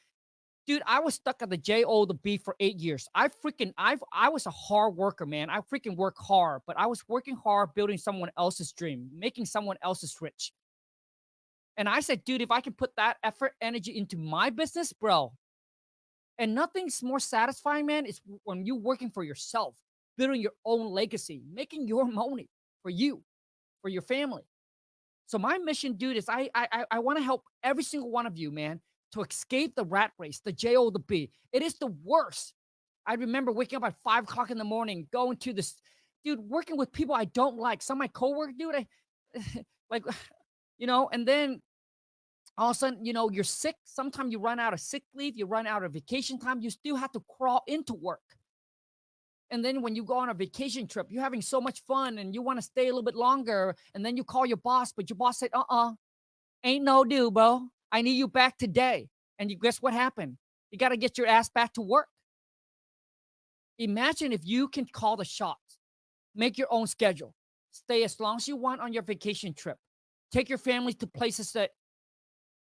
dude, I was stuck at the JO for 8 years. I was a hard worker, man. I freaking work hard, but I was working hard building someone else's dream, making someone else's rich. And I said, dude, if I can put that effort, energy into my business, bro, and nothing's more satisfying, man, is when you're working for yourself, building your own legacy, making your money for you, for your family. So my mission, dude, is I want to help every single one of you, man, to escape the rat race, the JO. It is the worst. I remember waking up at 5 o'clock in the morning, going to this, dude, working with people I don't like. Some of my coworkers, dude, I like, and then all of a sudden, you're sick. Sometimes you run out of sick leave, you run out of vacation time, you still have to crawl into work. And then when you go on a vacation trip, you're having so much fun and you want to stay a little bit longer. And then you call your boss, but your boss said, ain't no do, bro. I need you back today. And you guess what happened? You got to get your ass back to work. Imagine if you can call the shots, make your own schedule, stay as long as you want on your vacation trip, take your family to places that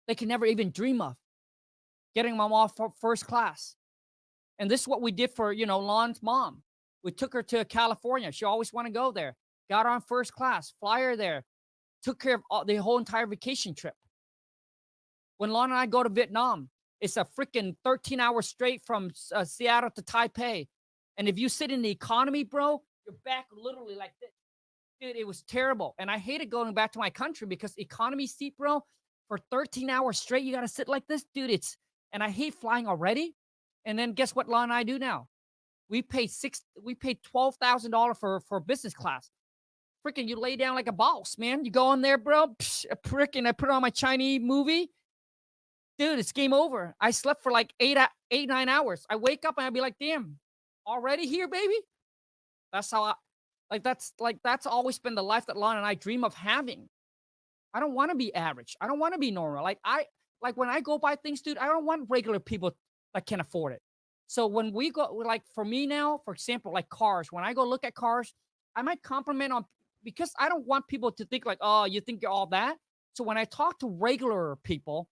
they can never even dream of, getting them off for first class. And this is what we did for, Lon's mom. We took her to California. She always wanted to go there. Got her on first class, fly her there, took care of the whole entire vacation trip. When Lon and I go to Vietnam, it's a freaking 13 hours straight from Seattle to Taipei. And if you sit in the economy, bro, you're back literally like this. Dude, it was terrible. And I hated going back to my country because economy seat, bro, for 13 hours straight, you got to sit like this. Dude, and I hate flying already. And then guess what Lon and I do now? We paid $12,000 for business class. Freaking, you lay down like a boss, man. You go in there, bro. Freaking, I put on my Chinese movie. Dude, it's game over. I slept for like 9 hours. I wake up and I'd be like, damn, already here, baby? That's how that's always been the life that Lon and I dream of having. I don't want to be average. I don't want to be normal. Like when I go buy things, dude, I don't want regular people that can afford it. So when we go, like for me now, for example, like cars, when I go look at cars, I might compliment on, because I don't want people to think like, oh, you think you're all that. So when I talk to regular people,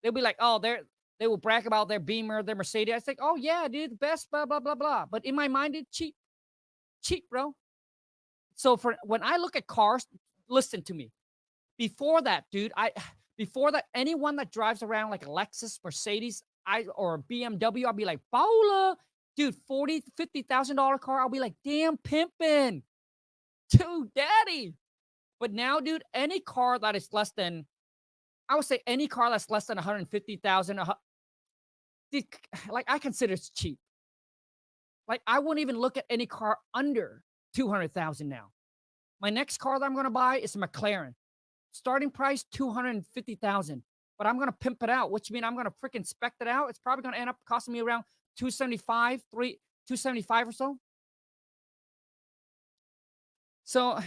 they'll be like, oh, they will brag about their Beamer, their Mercedes. I think, oh yeah, dude, the best, blah, blah, blah, blah. But in my mind, it's cheap, bro. So when I look at cars, listen to me. Before that, dude, anyone that drives around like a Lexus, Mercedes, or a BMW, I'll be like, Paula, dude, $40,000, $50,000 car. I'll be like, damn, pimping, dude, daddy. But now, dude, any car that is less than, I would say any car that's less than 150,000, like I consider it's cheap. Like I wouldn't even look at any car under 200,000 now. My next car that I'm gonna buy is a McLaren. Starting price 250,000. But I'm gonna pimp it out, which means I'm gonna freaking spec it out. It's probably gonna end up costing me around 275 or so. So,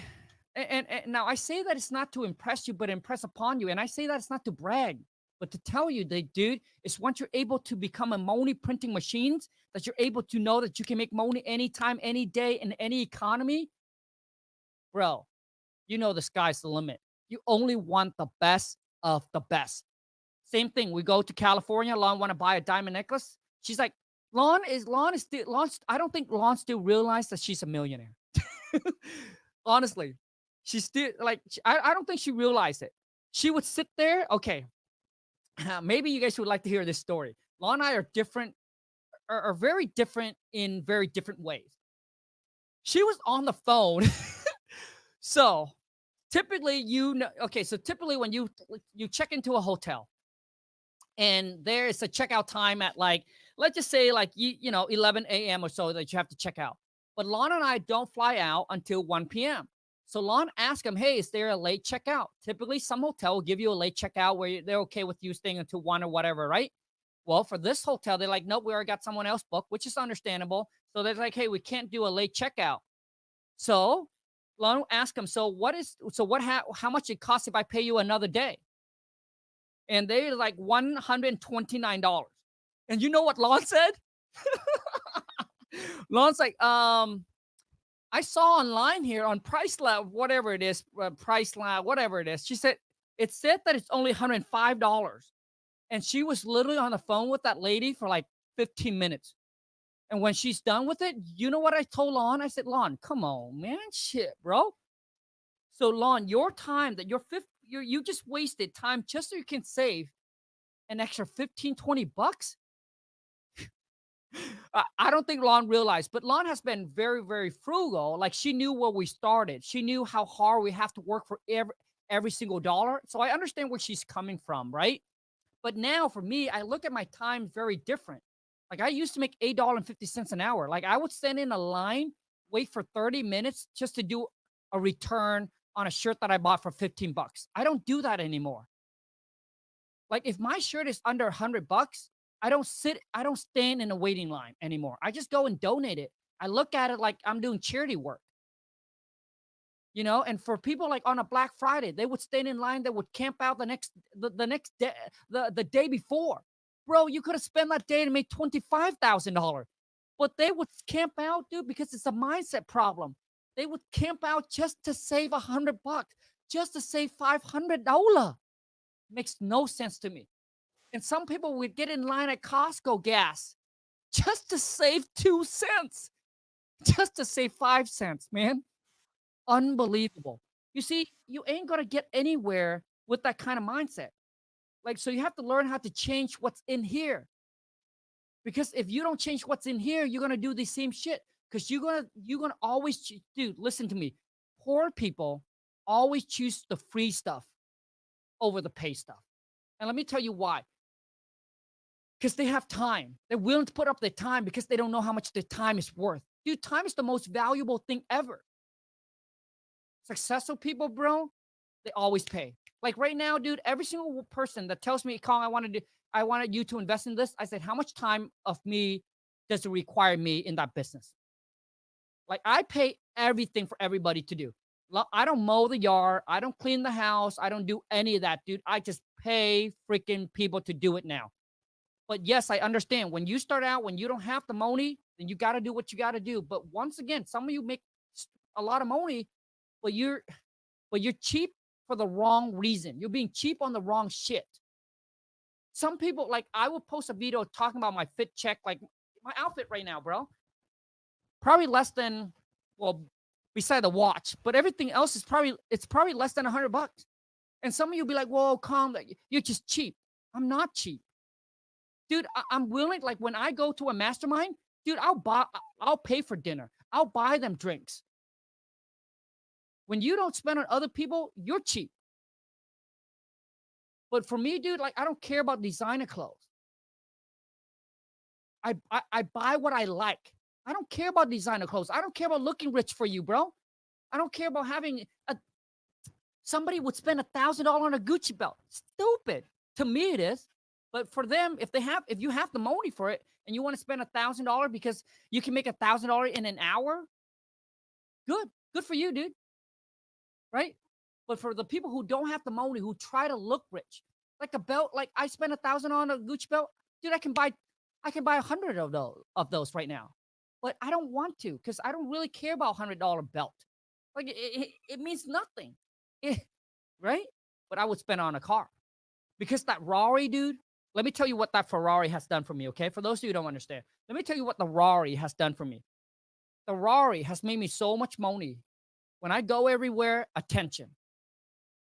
and now I say that it's not to impress you, but impress upon you. And I say that it's not to brag, but to tell you that, dude, it's once you're able to become a money printing machines, that you're able to know that you can make money anytime, any day, in any economy, bro, the sky's the limit. You only want the best of the best. Same thing. We go to California. Lon want to buy a diamond necklace. She's like, Lon. I don't think Lon still realized that she's a millionaire. Honestly, she's still like I don't think she realized it. She would sit there. Okay, maybe you guys would like to hear this story. Lon and I are different, are very different in very different ways. She was on the phone. So typically, okay, so typically when you check into a hotel and there is a checkout time at like, let's just say like 11 a.m. or so that you have to check out. But Lon and I don't fly out until 1 p.m. So Lon asked him, hey, is there a late checkout? Typically, some hotel will give you a late checkout where they're okay with you staying until 1 or whatever, right? Well, for this hotel, they're like, nope, we already got someone else booked, which is understandable. So they're like, hey, we can't do a late checkout. So Lon asked him, how much it costs if I pay you another day? And they're like $129. And you know what Lon said? Lon's like, I saw online here on Pricelab, whatever it is, Pricelab, whatever it is. She said, it said that it's only $105. And she was literally on the phone with that lady for like 15 minutes. And when she's done with it, you know what I told Lon? I said, Lon, come on, man, shit, bro. So Lon, your time that you just wasted time just so you can save an extra 15, $20. I don't think Lon realized, but Lon has been very, very frugal. Like she knew where we started. She knew how hard we have to work for every single dollar. So I understand where she's coming from, right? But now for me, I look at my time very different. Like I used to make $8.50 an hour. Like I would stand in a line, wait for 30 minutes just to do a return on a shirt that I bought for $15. I don't do that anymore. Like if my shirt is under $100, I don't stand in a waiting line anymore. I just go and donate it. I look at it like I'm doing charity work. And for people like on a Black Friday, they would stand in line, they would camp out the next day, the day before. Bro, you could have spent that day to make $25,000. But they would camp out, dude, because it's a mindset problem. They would camp out just to save $100, just to save $500. Makes no sense to me. And some people would get in line at Costco gas just to save 2 cents, just to save 5 cents, man. Unbelievable. You see, you ain't going to get anywhere with that kind of mindset. Like, so you have to learn how to change what's in here. Because if you don't change what's in here, you're going to do the same shit. Because you're going to always, dude, listen to me. Poor people always choose the free stuff over the pay stuff. And let me tell you why. Because they have time. They're willing to put up their time because they don't know how much their time is worth. Dude, time is the most valuable thing ever. Successful people, bro, they always pay. Like right now, dude, every single person that tells me, Khang, I wanted you to invest in this. I said, how much time of me does it require me in that business? Like I pay everything for everybody to do. I don't mow the yard. I don't clean the house. I don't do any of that, dude. I just pay freaking people to do it now. But yes, I understand when you start out, when you don't have the money, then you got to do what you got to do. But once again, some of you make a lot of money, but you're cheap for the wrong reason. You're being cheap on the wrong shit. Some people, like I will post a video talking about my fit check, like my outfit right now, bro. Probably less than, well, beside the watch, but everything else is probably less than $100. And some of you be like, whoa, calm, you're just cheap. I'm not cheap. Dude, I'm willing, like when I go to a mastermind, dude, I'll pay for dinner. I'll buy them drinks. When you don't spend on other people, you're cheap. But for me, dude, like I don't care about designer clothes. I buy what I like. I don't care about designer clothes. I don't care about looking rich for you, bro. I don't care about having somebody would spend $1,000 on a Gucci belt. Stupid. To me, it is. But for them, if you have the money for it and you want to spend $1,000 because you can make $1,000 in an hour, good for you, dude. Right? But for the people who don't have the money, who try to look rich, like a belt, like I spent $1,000 on a Gucci belt, dude, I can buy 100 of those right now. But I don't want to because I don't really care about $100 belt. Like it means nothing, right? But I would spend on a car because that Rari, dude, Let me tell you what that Ferrari has done for me, okay? For those of you who don't understand, let me tell you what the Rari has done for me. The Rari has made me so much money. When I go everywhere, attention.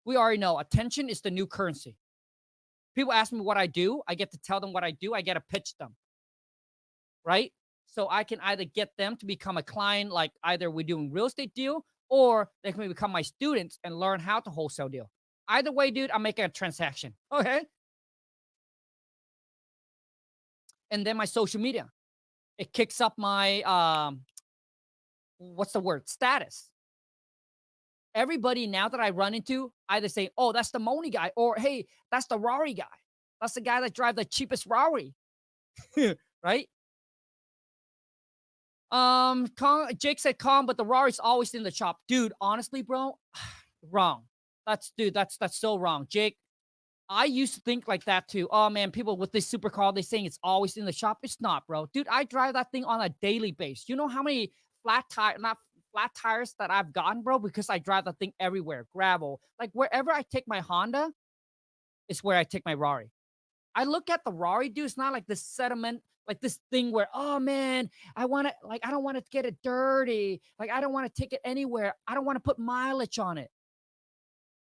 We already know attention is the new currency. People ask me what I do. I get to tell them what I do. I get to pitch them, right? So I can either get them to become a client, like either we're doing real estate deal, or they can become my students and learn how to wholesale deal. Either way, dude, I'm making a transaction. Okay. And then my social media, it kicks up my what's the word? Status. Everybody now that I run into either say, "Oh, that's the Moni guy," or "Hey, that's the Rari guy. That's the guy that drives the cheapest Rari." Right? Jake said calm, but the Rari's always in the shop. Dude, honestly, bro, wrong. That's so wrong. Jake, I used to think like that too. Oh man, people with this supercar, they saying it's always in the shop. It's not, bro. Dude, I drive that thing on a daily basis. You know how many not flat tires that I've gotten, bro, because I drive that thing everywhere. Gravel. Like wherever I take my Honda, is where I take my Rari. I look at the Rari, dude. It's not like this sediment, like this thing where, oh man, I want to, like, I don't want to get it dirty. Like, I don't want to take it anywhere. I don't want to put mileage on it.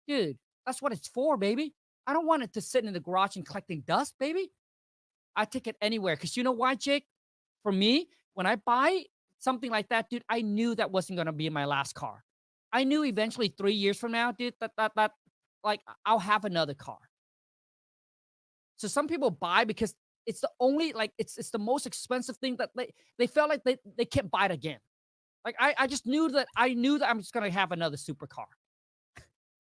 Dude, that's what it's for, baby. I don't want it to sit in the garage and collecting dust, baby. I take it anywhere. Cause you know why, Jake? For me, when I buy something like that, dude, I knew that wasn't gonna be my last car. I knew eventually 3 years from now, dude, that like I'll have another car. So some people buy because it's the only like it's the most expensive thing that they felt like they can't buy it again. Like I just knew that I'm just gonna have another supercar.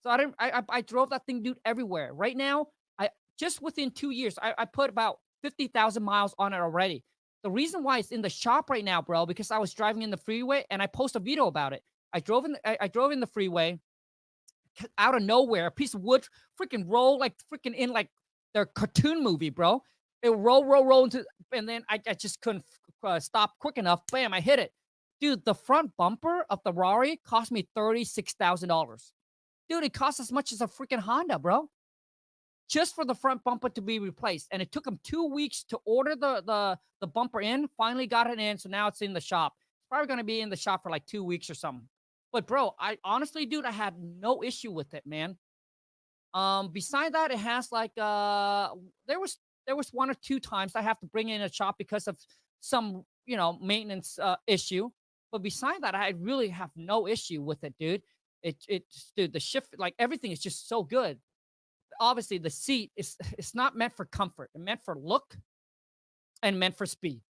So I didn't I drove that thing, dude, everywhere. Right now, I just within 2 years, I put about 50,000 miles on it already. The reason why it's in the shop right now, bro, because I was driving in the freeway and I posted a video about it. I drove in the freeway out of nowhere, a piece of wood freaking roll like freaking in like their cartoon movie, bro. It roll into, and then I just couldn't stop quick enough. Bam, I hit it. Dude, the front bumper of the Rari cost me $36,000. Dude, it costs as much as a freaking Honda, bro. Just for the front bumper to be replaced. And it took them 2 weeks to order the bumper in. Finally got it in. So now it's in the shop. It's probably going to be in the shop for like 2 weeks or something. But bro, I honestly, dude, I had no issue with it, man. Beside that, it has like there was 1 or 2 times I have to bring in a shop because of some, maintenance issue. But beside that, I really have no issue with it, dude. Dude, the shift, like everything is just so good. Obviously, the seat is it's not meant for comfort. It's meant for look and meant for speed.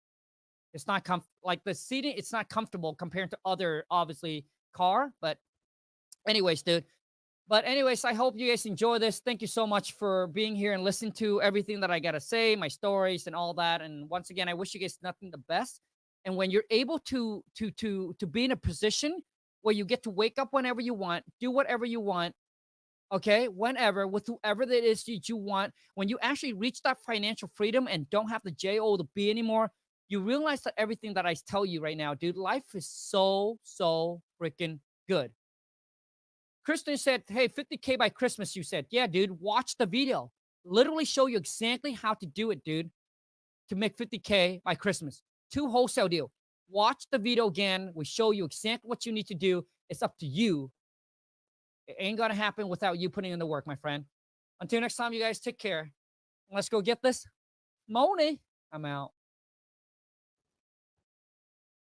It's not like the seating. It's not comfortable compared to other obviously car. But anyways, dude. But anyways, I hope you guys enjoy this. Thank you so much for being here and listening to everything that I gotta say, my stories and all that. And once again, I wish you guys nothing the best. And when you're able to be in a position where you get to wake up whenever you want, do whatever you want, okay, whenever, with whoever that is that you want, when you actually reach that financial freedom and don't have the J-O the B anymore, you realize that everything that I tell you right now, dude, life is so freaking good. Kristen said, hey, 50K by Christmas, you said. Yeah, dude, watch the video. Literally show you exactly how to do it, dude, to make 50K by Christmas. 2 wholesale deal. Watch the video again. We show you exactly what you need to do. It's up to you. It ain't going to happen without you putting in the work, my friend. Until next time, you guys take care. Let's go get this Moni. I'm out.